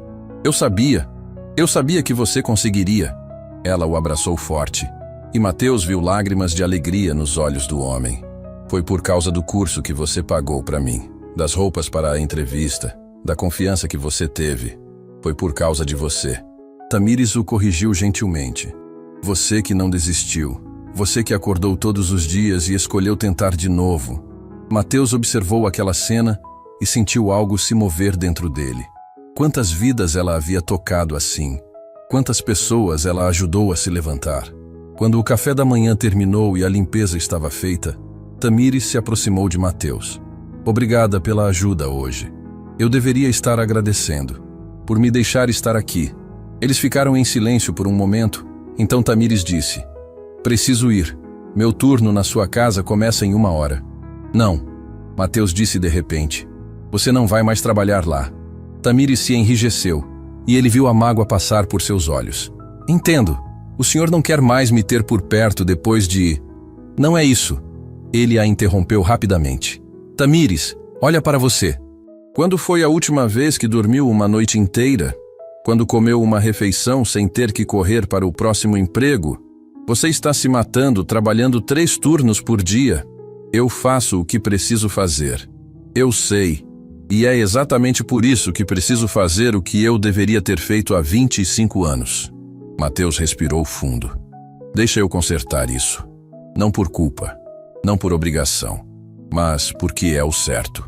eu sabia que você conseguiria. Ela o abraçou forte. E Mateus viu lágrimas de alegria nos olhos do homem. Foi por causa do curso que você pagou para mim, das roupas para a entrevista, da confiança que você teve. Foi por causa de você. Tamires o corrigiu gentilmente. Você que não desistiu. Você que acordou todos os dias e escolheu tentar de novo. Mateus observou aquela cena e sentiu algo se mover dentro dele. Quantas vidas ela havia tocado assim? Quantas pessoas ela ajudou a se levantar? Quando o café da manhã terminou e a limpeza estava feita, Tamires se aproximou de Mateus. Obrigada pela ajuda hoje. Eu deveria estar agradecendo, por me deixar estar aqui. Eles ficaram em silêncio por um momento, então Tamires disse, preciso ir. Meu turno na sua casa começa em 1 hora. Não, Mateus disse de repente. Você não vai mais trabalhar lá. Tamires se enrijeceu, e ele viu a mágoa passar por seus olhos. Entendo, o senhor não quer mais me ter por perto depois de... Não é isso. Ele a interrompeu rapidamente. Tamires, Olha para você. Quando foi a última vez que dormiu uma noite inteira? Quando comeu uma refeição sem ter que correr para o próximo emprego? Você está se matando trabalhando 3 turnos por dia. Eu faço o que preciso fazer. Eu sei. E é exatamente por isso que preciso fazer o que eu deveria ter feito há 25 anos. Mateus respirou fundo. Deixa eu consertar isso. Não por culpa, não por obrigação, mas porque é o certo.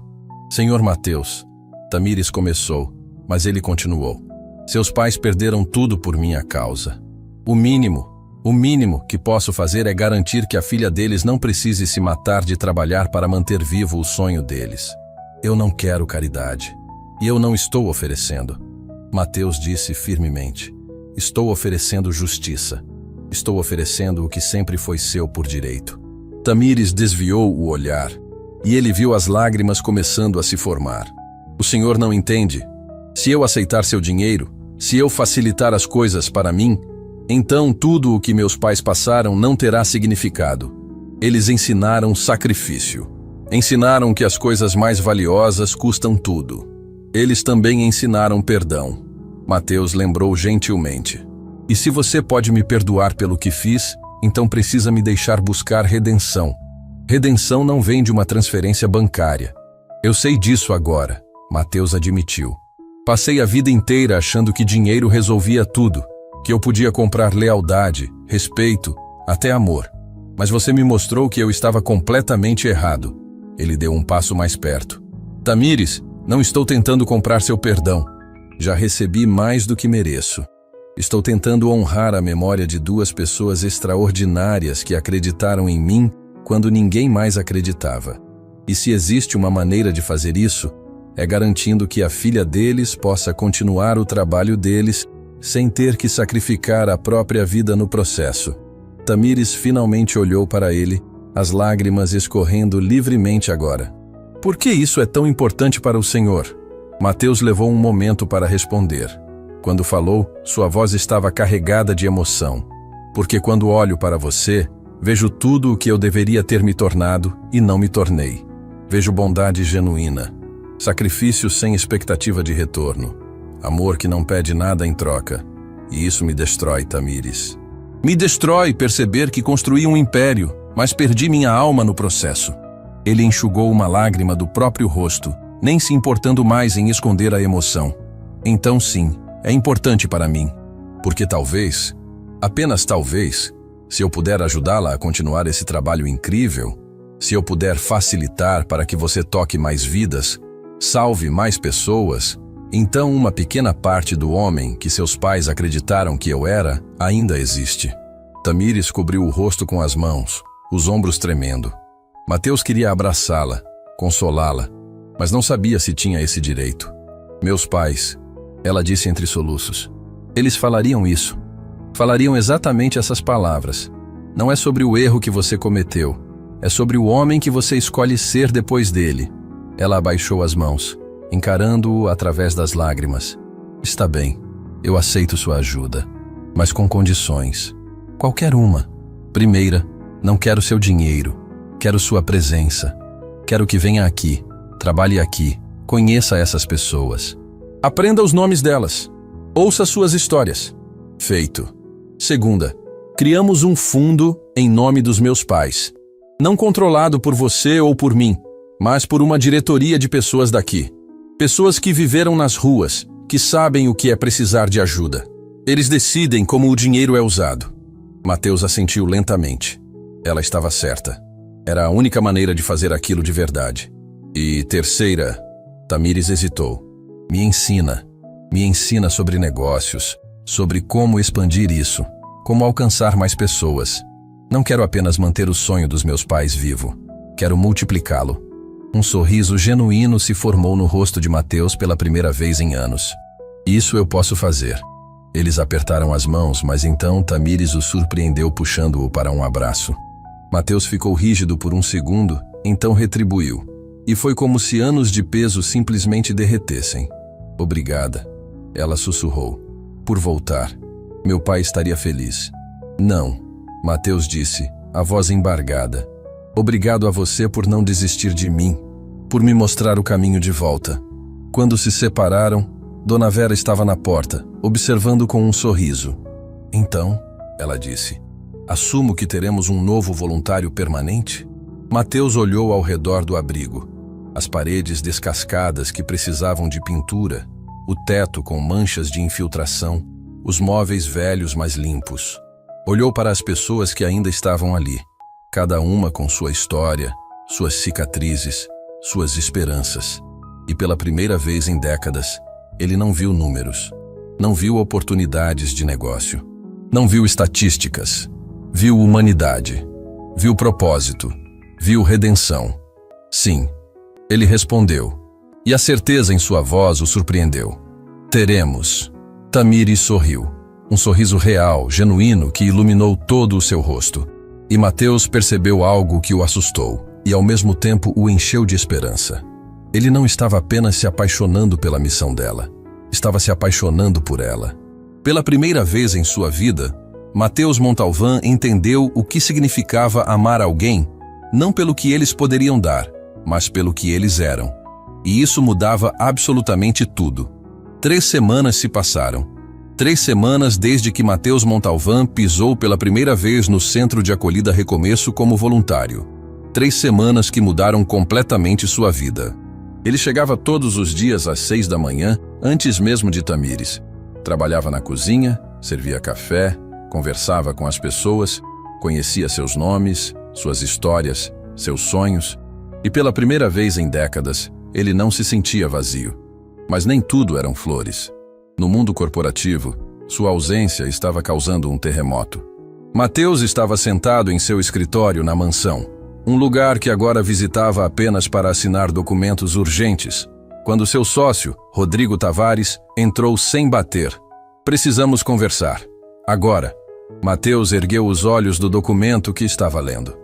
Senhor Mateus, Tamires começou, mas ele continuou. Seus pais perderam tudo por minha causa. O mínimo que posso fazer é garantir que a filha deles não precise se matar de trabalhar para manter vivo o sonho deles. Eu não quero caridade. E eu não estou oferecendo. Mateus disse firmemente. Estou oferecendo justiça. Estou oferecendo o que sempre foi seu por direito. Tamires desviou o olhar, e ele viu as lágrimas começando a se formar. O senhor não entende? Se eu aceitar seu dinheiro, se eu facilitar as coisas para mim, então tudo o que meus pais passaram não terá significado. Eles ensinaram sacrifício. Ensinaram que as coisas mais valiosas custam tudo. Eles também ensinaram perdão. Mateus lembrou gentilmente. E se você pode me perdoar pelo que fiz, então precisa me deixar buscar redenção. Redenção não vem de uma transferência bancária. Eu sei disso agora, Mateus admitiu. Passei a vida inteira achando que dinheiro resolvia tudo, que eu podia comprar lealdade, respeito, até amor. Mas você me mostrou que eu estava completamente errado. Ele deu um passo mais perto. Tamires, não estou tentando comprar seu perdão. Já recebi mais do que mereço. Estou tentando honrar a memória de 2 pessoas extraordinárias que acreditaram em mim quando ninguém mais acreditava. E se existe uma maneira de fazer isso, é garantindo que a filha deles possa continuar o trabalho deles sem ter que sacrificar a própria vida no processo. Tamires finalmente olhou para ele, as lágrimas escorrendo livremente agora. Por que isso é tão importante para o Senhor? Mateus levou um momento para responder. Quando falou, sua voz estava carregada de emoção. Porque quando olho para você, vejo tudo o que eu deveria ter me tornado e não me tornei. Vejo bondade genuína, sacrifício sem expectativa de retorno, amor que não pede nada em troca. E isso me destrói, Tamires. Me destrói perceber que construí um império, mas perdi minha alma no processo. Ele enxugou uma lágrima do próprio rosto, nem se importando mais em esconder a emoção. Então sim, é importante para mim, porque talvez, apenas talvez, se eu puder ajudá-la a continuar esse trabalho incrível, se eu puder facilitar para que você toque mais vidas, salve mais pessoas, então uma pequena parte do homem que seus pais acreditaram que eu era, ainda existe. Tamires cobriu o rosto com as mãos, os ombros tremendo. Mateus queria abraçá-la, consolá-la, mas não sabia se tinha esse direito. Meus pais, ela disse entre soluços. Eles falariam isso. Falariam exatamente essas palavras. Não é sobre o erro que você cometeu. É sobre o homem que você escolhe ser depois dele. Ela abaixou as mãos, encarando-o através das lágrimas. Está bem, eu aceito sua ajuda, mas com condições. Qualquer uma. Primeira, não quero seu dinheiro. Quero sua presença. Quero que venha aqui, trabalhe aqui, conheça essas pessoas. Aprenda os nomes delas. Ouça suas histórias. Feito. Segunda, criamos um fundo em nome dos meus pais. Não controlado por você ou por mim, mas por uma diretoria de pessoas daqui. Pessoas que viveram nas ruas, que sabem o que é precisar de ajuda. Eles decidem como o dinheiro é usado. Mateus assentiu lentamente. Ela estava certa. Era a única maneira de fazer aquilo de verdade. E terceira, Tamires hesitou. Me ensina sobre negócios, sobre como expandir isso, como alcançar mais pessoas. Não quero apenas manter o sonho dos meus pais vivo, quero multiplicá-lo. Um sorriso genuíno se formou no rosto de Mateus pela primeira vez em anos. Isso eu posso fazer. Eles apertaram as mãos, mas então Tamires o surpreendeu puxando-o para um abraço. Mateus ficou rígido por um segundo, então retribuiu. E foi como se anos de peso simplesmente derretessem. Obrigada, ela sussurrou. Por voltar. Meu pai estaria feliz. Não, Mateus disse, a voz embargada. Obrigado a você por não desistir de mim. por me mostrar o caminho de volta. Quando se separaram, Dona Vera estava na porta, observando com um sorriso. Então, ela disse, assumo que teremos um novo voluntário permanente? Mateus olhou ao redor do abrigo. As paredes descascadas que precisavam de pintura, o teto com manchas de infiltração, os móveis velhos mas limpos. Olhou para as pessoas que ainda estavam ali, cada uma com sua história, suas cicatrizes, suas esperanças. E pela primeira vez em décadas, ele não viu números, não viu oportunidades de negócio, não viu estatísticas, viu humanidade, viu propósito, viu redenção. Sim, ele respondeu, e a certeza em sua voz o surpreendeu. Teremos. Tamires sorriu, um sorriso real, genuíno, que iluminou todo o seu rosto. E Mateus percebeu algo que o assustou, e ao mesmo tempo o encheu de esperança. Ele não estava apenas se apaixonando pela missão dela, estava se apaixonando por ela. Pela primeira vez em sua vida, Mateus Montalván entendeu o que significava amar alguém, não pelo que eles poderiam dar, mas pelo que eles eram. E isso mudava absolutamente tudo. 3 semanas se passaram. 3 semanas desde que Mateus Montalván pisou pela primeira vez no Centro de Acolhida Recomeço como voluntário. 3 semanas que mudaram completamente sua vida. Ele chegava todos os dias às 6 da manhã, antes mesmo de Tamires. Trabalhava na cozinha, servia café, conversava com as pessoas, conhecia seus nomes, suas histórias, seus sonhos. E pela primeira vez em décadas, ele não se sentia vazio. Mas nem tudo eram flores. No mundo corporativo, sua ausência estava causando um terremoto. Mateus estava sentado em seu escritório na mansão, um lugar que agora visitava apenas para assinar documentos urgentes, quando seu sócio, Rodrigo Tavares, entrou sem bater. Precisamos conversar. Agora. Mateus ergueu os olhos do documento que estava lendo.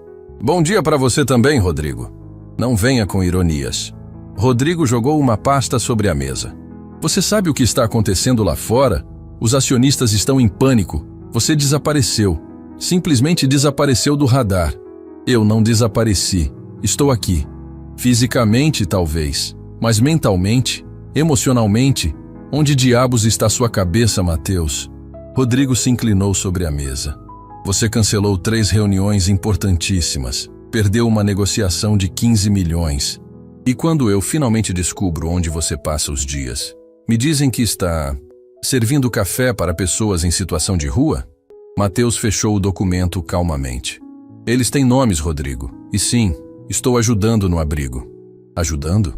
Bom dia para você também, Rodrigo. Não venha com ironias. Rodrigo jogou uma pasta sobre a mesa. Você sabe o que está acontecendo lá fora? Os acionistas estão em pânico. Você desapareceu. Simplesmente desapareceu do radar. Eu não desapareci. Estou aqui. Fisicamente, talvez. Mas mentalmente, emocionalmente, onde diabos está sua cabeça, Mateus? Rodrigo se inclinou sobre a mesa. Você cancelou 3 reuniões importantíssimas. Perdeu uma negociação de 15 milhões. E quando eu finalmente descubro onde você passa os dias, me dizem que está servindo café para pessoas em situação de rua? Mateus fechou o documento calmamente. Eles têm nomes, Rodrigo. E sim, estou ajudando no abrigo. Ajudando?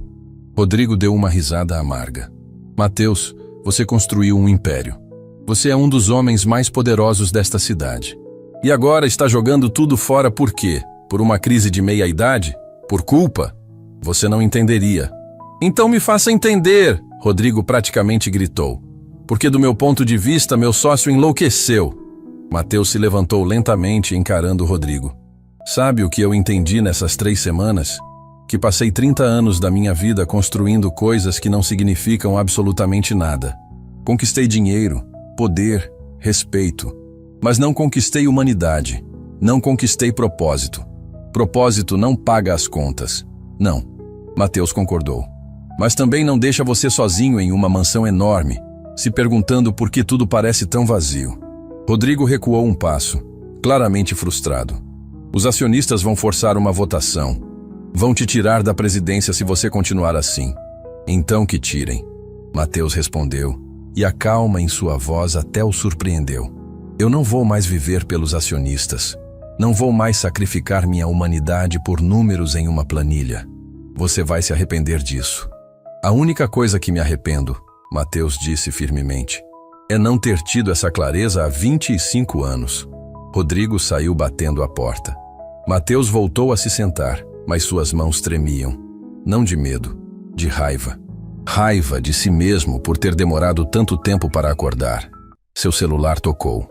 Rodrigo deu uma risada amarga. Mateus, você construiu um império. Você é um dos homens mais poderosos desta cidade. E agora está jogando tudo fora por quê? Por uma crise de meia-idade? Por culpa? Você não entenderia. Então me faça entender, Rodrigo praticamente gritou. Porque do meu ponto de vista, meu sócio enlouqueceu. Mateus se levantou lentamente encarando Rodrigo. Sabe o que eu entendi nessas 3 semanas? Que passei 30 anos da minha vida construindo coisas que não significam absolutamente nada. Conquistei dinheiro, poder, respeito. Mas não conquistei humanidade. Não conquistei propósito. Propósito não paga as contas. Não. Mateus concordou. Mas também não deixa você sozinho em uma mansão enorme, se perguntando por que tudo parece tão vazio. Rodrigo recuou um passo, claramente frustrado. Os acionistas vão forçar uma votação. Vão te tirar da presidência se você continuar assim. Então que tirem. Mateus respondeu, e a calma em sua voz até o surpreendeu. Eu não vou mais viver pelos acionistas. Não vou mais sacrificar minha humanidade por números em uma planilha. Você vai se arrepender disso. A única coisa que me arrependo, Mateus disse firmemente, é não ter tido essa clareza há 25 anos. Rodrigo saiu batendo a porta. Mateus voltou a se sentar, mas suas mãos tremiam. Não de medo, de raiva. Raiva de si mesmo por ter demorado tanto tempo para acordar. Seu celular tocou.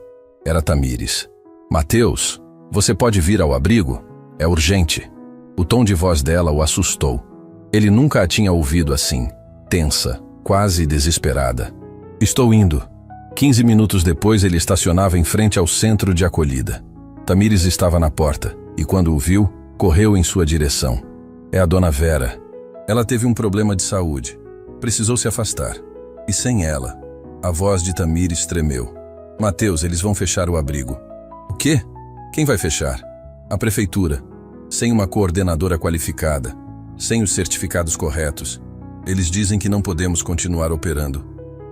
Era Tamires. Mateus, você pode vir ao abrigo? É urgente. O tom de voz dela o assustou. Ele nunca a tinha ouvido assim, tensa, quase desesperada. Estou indo. 15 minutos depois ele estacionava em frente ao centro de acolhida. Tamires estava na porta e quando o viu, correu em sua direção. É a Dona Vera. Ela teve um problema de saúde. Precisou se afastar. E sem ela, a voz de Tamires tremeu. Mateus, eles vão fechar o abrigo. O quê? Quem vai fechar? A prefeitura. Sem uma coordenadora qualificada. Sem os certificados corretos. Eles dizem que não podemos continuar operando.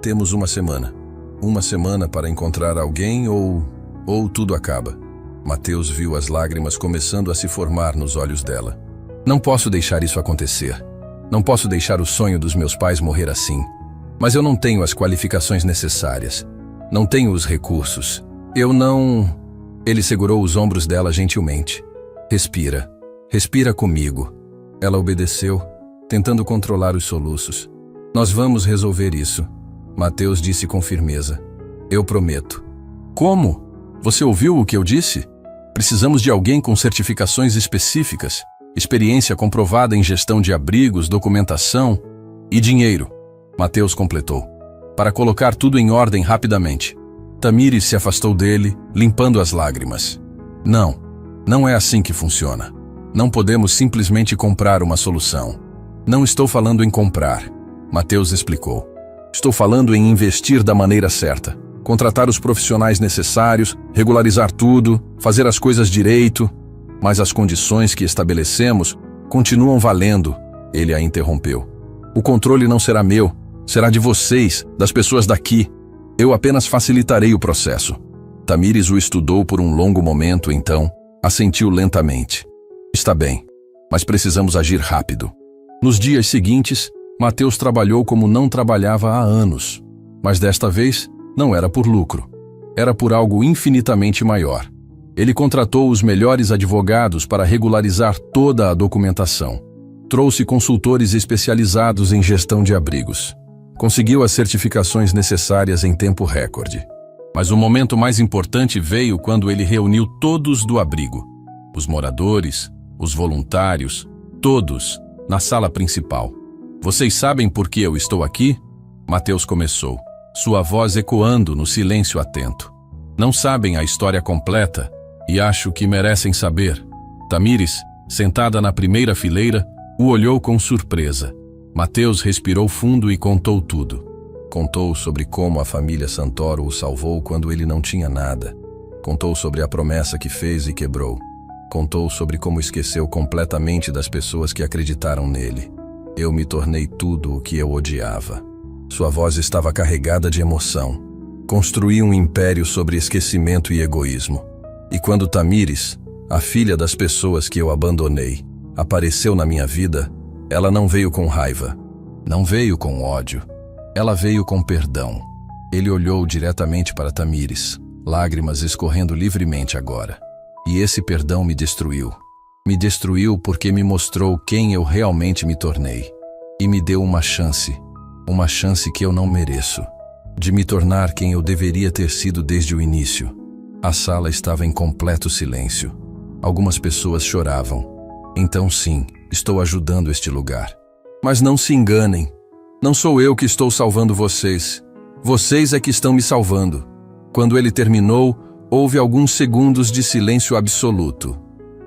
Temos uma semana. Uma semana para encontrar alguém ou tudo acaba. Mateus viu as lágrimas começando a se formar nos olhos dela. Não posso deixar isso acontecer. Não posso deixar o sonho dos meus pais morrer assim. Mas eu não tenho as qualificações necessárias. Não tenho os recursos. Eu não... Ele segurou os ombros dela gentilmente. Respira. Respira comigo. Ela obedeceu, tentando controlar os soluços. Nós vamos resolver isso. Mateus disse com firmeza. Eu prometo. Como? Você ouviu o que eu disse? Precisamos de alguém com certificações específicas, experiência comprovada em gestão de abrigos, documentação e dinheiro. Mateus completou. Para colocar tudo em ordem rapidamente. Tamires se afastou dele, limpando as lágrimas. Não é assim que funciona. Não podemos simplesmente comprar uma solução. Não estou falando em comprar, Mateus explicou. Estou falando em investir da maneira certa. Contratar os profissionais necessários, regularizar tudo, fazer as coisas direito. Mas as condições que estabelecemos continuam valendo, ele a interrompeu. O controle não será meu, será de vocês, das pessoas daqui. Eu apenas facilitarei o processo. Tamires o estudou por um longo momento, então assentiu lentamente. Está bem, mas precisamos agir rápido. Nos dias seguintes, Mateus trabalhou como não trabalhava há anos. Mas desta vez, não era por lucro. Era por algo infinitamente maior. Ele contratou os melhores advogados para regularizar toda a documentação. Trouxe consultores especializados em gestão de abrigos. Conseguiu as certificações necessárias em tempo recorde. Mas o momento mais importante veio quando ele reuniu todos do abrigo. Os moradores, os voluntários, todos, na sala principal. Vocês sabem por que eu estou aqui? Mateus começou, sua voz ecoando no silêncio atento. Não sabem a história completa e acho que merecem saber. Tamires, sentada na primeira fileira, o olhou com surpresa. Mateus respirou fundo e contou tudo. Contou sobre como a família Santoro o salvou quando ele não tinha nada. Contou sobre a promessa que fez e quebrou. Contou sobre como esqueceu completamente das pessoas que acreditaram nele. Eu me tornei tudo o que eu odiava. Sua voz estava carregada de emoção. Construí um império sobre esquecimento e egoísmo. E quando Tamires, a filha das pessoas que eu abandonei, apareceu na minha vida, ela não veio com raiva. Não veio com ódio. Ela veio com perdão. Ele olhou diretamente para Tamires, lágrimas escorrendo livremente agora. E esse perdão me destruiu. Me destruiu porque me mostrou quem eu realmente me tornei. E me deu uma chance que eu não mereço, de me tornar quem eu deveria ter sido desde o início. A sala estava em completo silêncio. Algumas pessoas choravam. Então sim, estou ajudando este lugar. Mas não se enganem. Não sou eu que estou salvando vocês. Vocês é que estão me salvando. Quando ele terminou, houve alguns segundos de silêncio absoluto.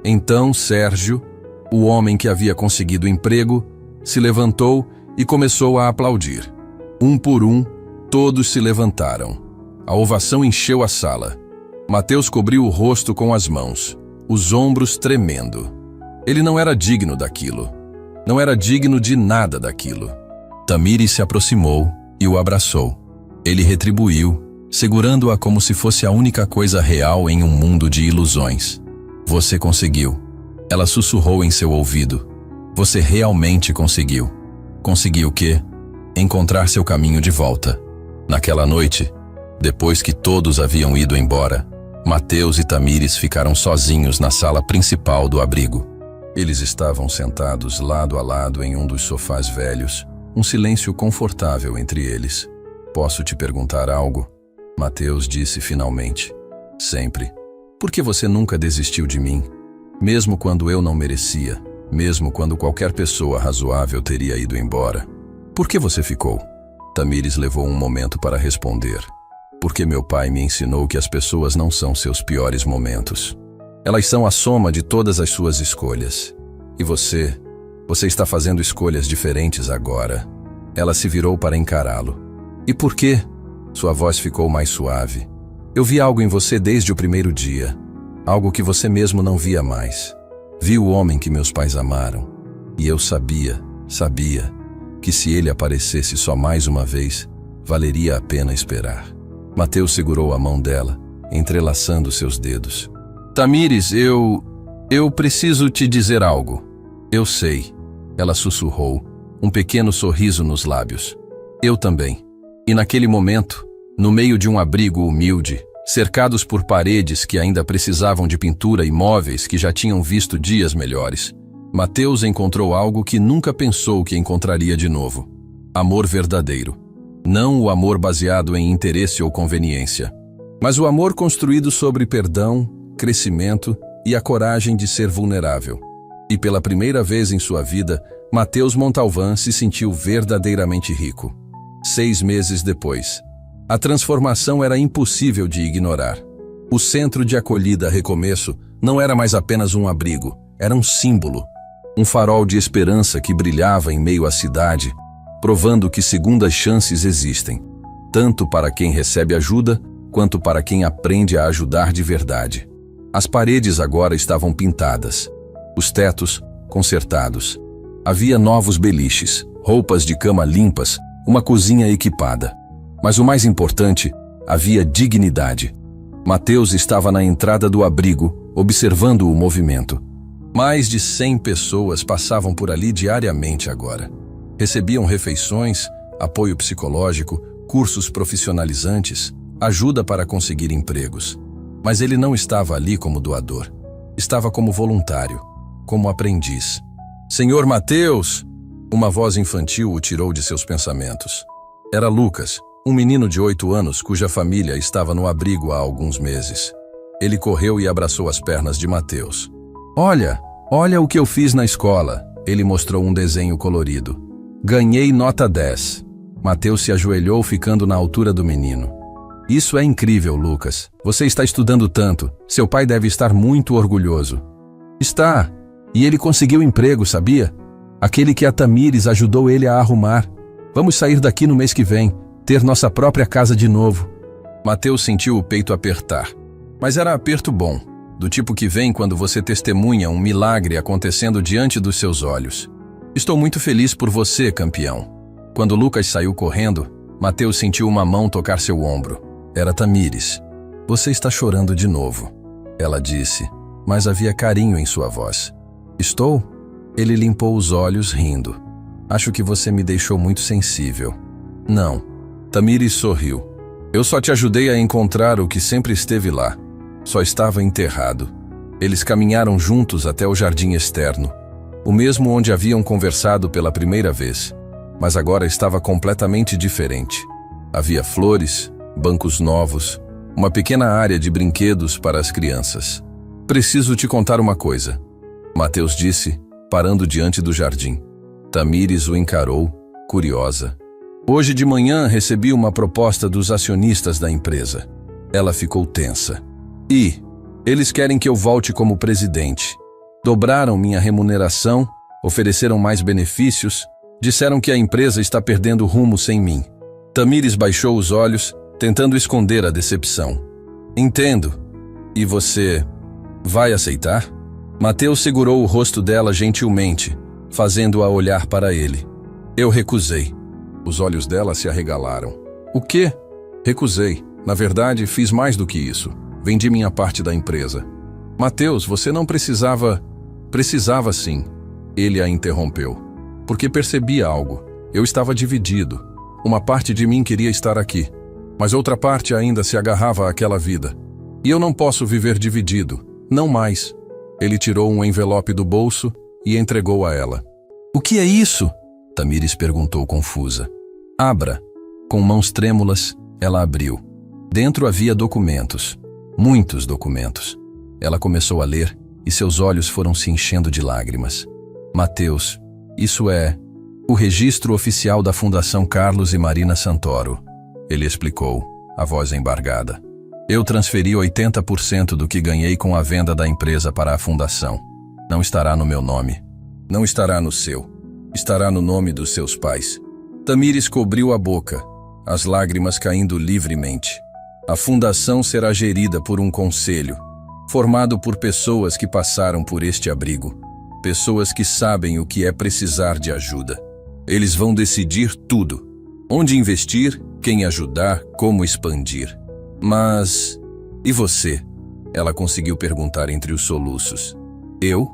Então Sérgio, o homem que havia conseguido emprego, se levantou e começou a aplaudir. Um por um, todos se levantaram. A ovação encheu a sala. Mateus cobriu o rosto com as mãos, os ombros tremendo. Ele não era digno daquilo. Não era digno de nada daquilo. Tamires se aproximou e o abraçou. Ele retribuiu, segurando-a como se fosse a única coisa real em um mundo de ilusões. Você conseguiu. Ela sussurrou em seu ouvido. Você realmente conseguiu. Conseguiu o quê? Encontrar seu caminho de volta. Naquela noite, depois que todos haviam ido embora, Mateus e Tamires ficaram sozinhos na sala principal do abrigo. Eles estavam sentados lado a lado em um dos sofás velhos, um silêncio confortável entre eles. Posso te perguntar algo? Mateus disse finalmente. Sempre. Por que você nunca desistiu de mim? Mesmo quando eu não merecia, mesmo quando qualquer pessoa razoável teria ido embora. Por que você ficou? Tamires levou um momento para responder. Porque meu pai me ensinou que as pessoas não são seus piores momentos. Elas são a soma de todas as suas escolhas. E você Você está fazendo escolhas diferentes agora. Ela se virou para encará-lo. E por quê? Sua voz ficou mais suave. Eu vi algo em você desde o primeiro dia. Algo que você mesmo não via mais. Vi o homem que meus pais amaram. E eu sabia que se ele aparecesse só mais uma vez, valeria a pena esperar. Mateus segurou a mão dela, entrelaçando seus dedos. Tamires, eu preciso te dizer algo. Eu sei. Ela sussurrou, um pequeno sorriso nos lábios. Eu também. E naquele momento, no meio de um abrigo humilde, cercados por paredes que ainda precisavam de pintura e móveis que já tinham visto dias melhores, Mateus encontrou algo que nunca pensou que encontraria de novo. Amor verdadeiro. Não o amor baseado em interesse ou conveniência, mas o amor construído sobre perdão, crescimento e a coragem de ser vulnerável. E pela primeira vez em sua vida, Mateus Montalvan se sentiu verdadeiramente rico. 6 meses depois, a transformação era impossível de ignorar. O centro de acolhida Recomeço não era mais apenas um abrigo, era um símbolo. Um farol de esperança que brilhava em meio à cidade, provando que segundas chances existem, tanto para quem recebe ajuda, quanto para quem aprende a ajudar de verdade. As paredes agora estavam pintadas, os tetos consertados. Havia novos beliches, roupas de cama limpas, uma cozinha equipada. Mas o mais importante, havia dignidade. Mateus estava na entrada do abrigo, observando o movimento. Mais de 100 pessoas passavam por ali diariamente agora. Recebiam refeições, apoio psicológico, cursos profissionalizantes, ajuda para conseguir empregos. Mas ele não estava ali como doador. Estava como voluntário, como aprendiz. Senhor Mateus! Uma voz infantil o tirou de seus pensamentos. Era Lucas, um menino de 8 anos cuja família estava no abrigo há alguns meses. Ele correu e abraçou as pernas de Mateus. Olha o que eu fiz na escola. Ele mostrou um desenho colorido. Ganhei nota 10. Mateus se ajoelhou, ficando na altura do menino. Isso é incrível, Lucas. Você está estudando tanto. Seu pai deve estar muito orgulhoso. Está. E ele conseguiu emprego, sabia? Aquele que a Tamires ajudou ele a arrumar. Vamos sair daqui no mês que vem, ter nossa própria casa de novo. Mateus sentiu o peito apertar. Mas era aperto bom, do tipo que vem quando você testemunha um milagre acontecendo diante dos seus olhos. Estou muito feliz por você, campeão. Quando Lucas saiu correndo, Mateus sentiu uma mão tocar seu ombro. Era Tamires. Você está chorando de novo, ela disse, mas havia carinho em sua voz. Estou? Ele limpou os olhos, rindo. Acho que você me deixou muito sensível. Não. Tamires sorriu. Eu só te ajudei a encontrar o que sempre esteve lá. Só estava enterrado. Eles caminharam juntos até o jardim externo, o mesmo onde haviam conversado pela primeira vez, mas agora estava completamente diferente. Havia flores, bancos novos, uma pequena área de brinquedos para as crianças. Preciso te contar uma coisa, Mateus disse, parando diante do jardim. Tamires o encarou, curiosa. Hoje de manhã recebi uma proposta dos acionistas da empresa. Ela ficou tensa. E eles querem que eu volte como presidente. Dobraram minha remuneração, ofereceram mais benefícios, disseram que a empresa está perdendo rumo sem mim. Tamires baixou os olhos, tentando esconder a decepção. Entendo. E você vai aceitar? Mateus segurou o rosto dela gentilmente, fazendo-a olhar para ele. Eu recusei. Os olhos dela se arregalaram. O quê? Recusei. Na verdade, fiz mais do que isso. Vendi minha parte da empresa. Mateus, você não precisava... Precisava sim. Ele a interrompeu. Porque percebi algo. Eu estava dividido. Uma parte de mim queria estar aqui, mas outra parte ainda se agarrava àquela vida. E eu não posso viver dividido. Não mais. Ele tirou um envelope do bolso e entregou a ela. O que é isso? Tamires perguntou confusa. Abra. Com mãos trêmulas, ela abriu. Dentro havia documentos. Muitos documentos. Ela começou a ler e seus olhos foram se enchendo de lágrimas. Mateus, isso é o registro oficial da Fundação Carlos e Marina Santoro. Ele explicou, a voz embargada. Eu transferi 80% do que ganhei com a venda da empresa para a fundação. Não estará no meu nome. Não estará no seu. Estará no nome dos seus pais. Tamires cobriu a boca, as lágrimas caindo livremente. A fundação será gerida por um conselho, formado por pessoas que passaram por este abrigo. Pessoas que sabem o que é precisar de ajuda. Eles vão decidir tudo. Onde investir, quem ajudar, como expandir. Mas... e você? Ela conseguiu perguntar entre os soluços. Eu?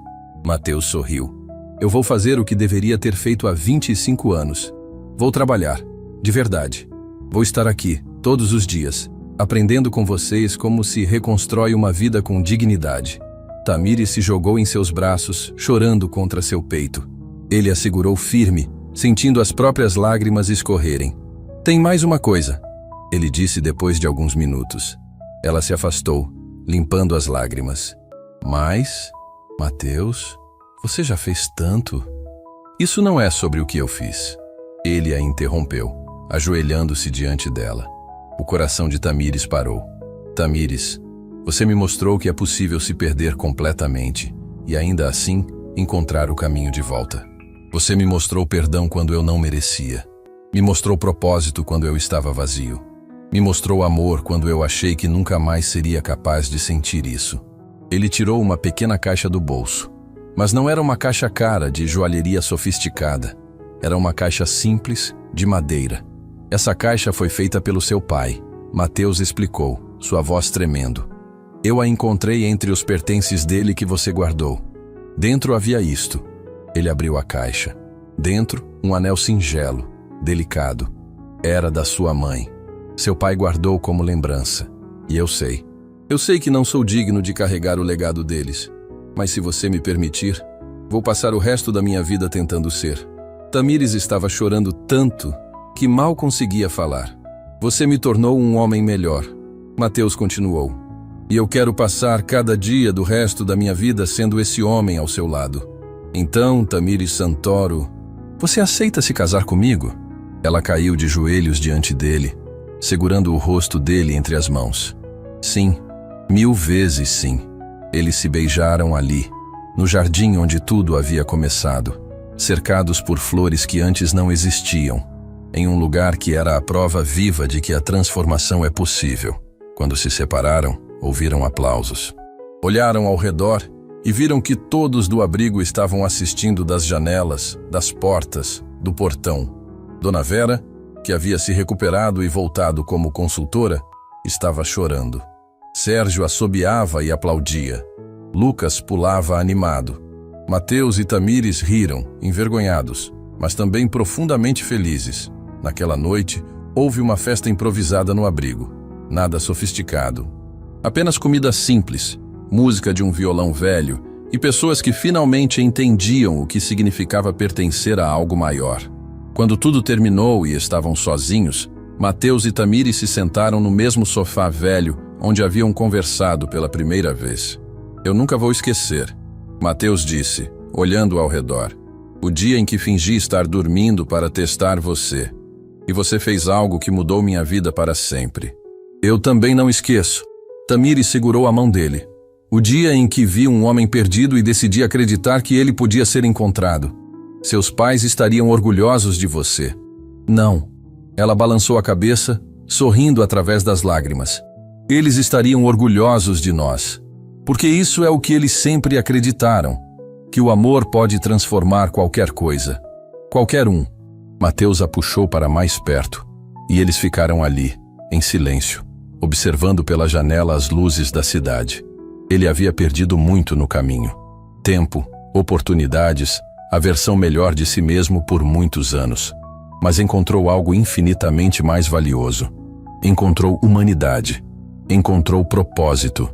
Mateus sorriu. Eu vou fazer o que deveria ter feito há 25 anos. Vou trabalhar, de verdade. Vou estar aqui, todos os dias, aprendendo com vocês como se reconstrói uma vida com dignidade. Tamires se jogou em seus braços, chorando contra seu peito. Ele a segurou firme, sentindo as próprias lágrimas escorrerem. Tem mais uma coisa, ele disse depois de alguns minutos. Ela se afastou, limpando as lágrimas. Mas, Mateus, você já fez tanto. Isso não é sobre o que eu fiz. Ele a interrompeu, ajoelhando-se diante dela. O coração de Tamires parou. Tamires, você me mostrou que é possível se perder completamente e ainda assim encontrar o caminho de volta. Você me mostrou perdão quando eu não merecia. Me mostrou propósito quando eu estava vazio. Me mostrou amor quando eu achei que nunca mais seria capaz de sentir isso. Ele tirou uma pequena caixa do bolso. Mas não era uma caixa cara de joalheria sofisticada. Era uma caixa simples, de madeira. Essa caixa foi feita pelo seu pai, Mateus explicou, sua voz tremendo. Eu a encontrei entre os pertences dele que você guardou. Dentro havia isto. Ele abriu a caixa. Dentro, um anel singelo, delicado. Era da sua mãe. Seu pai guardou como lembrança. E eu sei. Eu sei que não sou digno de carregar o legado deles. Mas se você me permitir, vou passar o resto da minha vida tentando ser. Tamires estava chorando tanto que mal conseguia falar. Você me tornou um homem melhor. Mateus continuou. E eu quero passar cada dia do resto da minha vida sendo esse homem ao seu lado. Então, Tamires Santoro, você aceita se casar comigo? Ela caiu de joelhos diante dele, segurando o rosto dele entre as mãos. Sim, 1000 vezes sim. Eles se beijaram ali, no jardim onde tudo havia começado, cercados por flores que antes não existiam, em um lugar que era a prova viva de que a transformação é possível. Quando se separaram, ouviram aplausos. Olharam ao redor e viram que todos do abrigo estavam assistindo das janelas, das portas, do portão. Dona Vera, que havia se recuperado e voltado como consultora, estava chorando. Sérgio assobiava e aplaudia. Lucas pulava animado. Mateus e Tamires riram, envergonhados, mas também profundamente felizes. Naquela noite, houve uma festa improvisada no abrigo. Nada sofisticado. Apenas comida simples, música de um violão velho e pessoas que finalmente entendiam o que significava pertencer a algo maior. Quando tudo terminou e estavam sozinhos, Mateus e Tamires se sentaram no mesmo sofá velho onde haviam conversado pela primeira vez. Eu nunca vou esquecer, Mateus disse, olhando ao redor. O dia em que fingi estar dormindo para testar você. E você fez algo que mudou minha vida para sempre. Eu também não esqueço. Tamires segurou a mão dele. O dia em que vi um homem perdido e decidi acreditar que ele podia ser encontrado. Seus pais estariam orgulhosos de você. Não. Ela balançou a cabeça, sorrindo através das lágrimas. Eles estariam orgulhosos de nós. Porque isso é o que eles sempre acreditaram. Que o amor pode transformar qualquer coisa. Qualquer um. Mateus a puxou para mais perto. E eles ficaram ali, em silêncio, observando pela janela as luzes da cidade. Ele havia perdido muito no caminho. Tempo, oportunidades, a versão melhor de si mesmo por muitos anos. Mas encontrou algo infinitamente mais valioso. Encontrou humanidade. Encontrou propósito.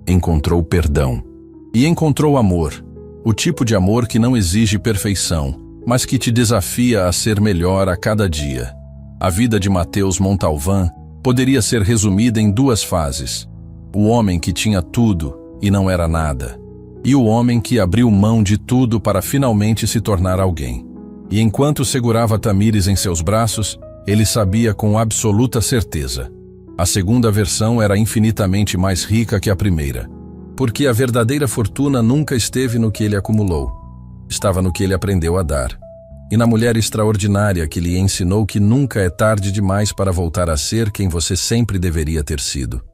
Encontrou perdão. E encontrou amor. O tipo de amor que não exige perfeição, mas que te desafia a ser melhor a cada dia. A vida de Mateus Montalván poderia ser resumida em 2 fases. O homem que tinha tudo e não era nada. E o homem que abriu mão de tudo para finalmente se tornar alguém. E enquanto segurava Tamires em seus braços, ele sabia com absoluta certeza. A segunda versão era infinitamente mais rica que a primeira. Porque a verdadeira fortuna nunca esteve no que ele acumulou, estava no que ele aprendeu a dar, e na mulher extraordinária que lhe ensinou que nunca é tarde demais para voltar a ser quem você sempre deveria ter sido.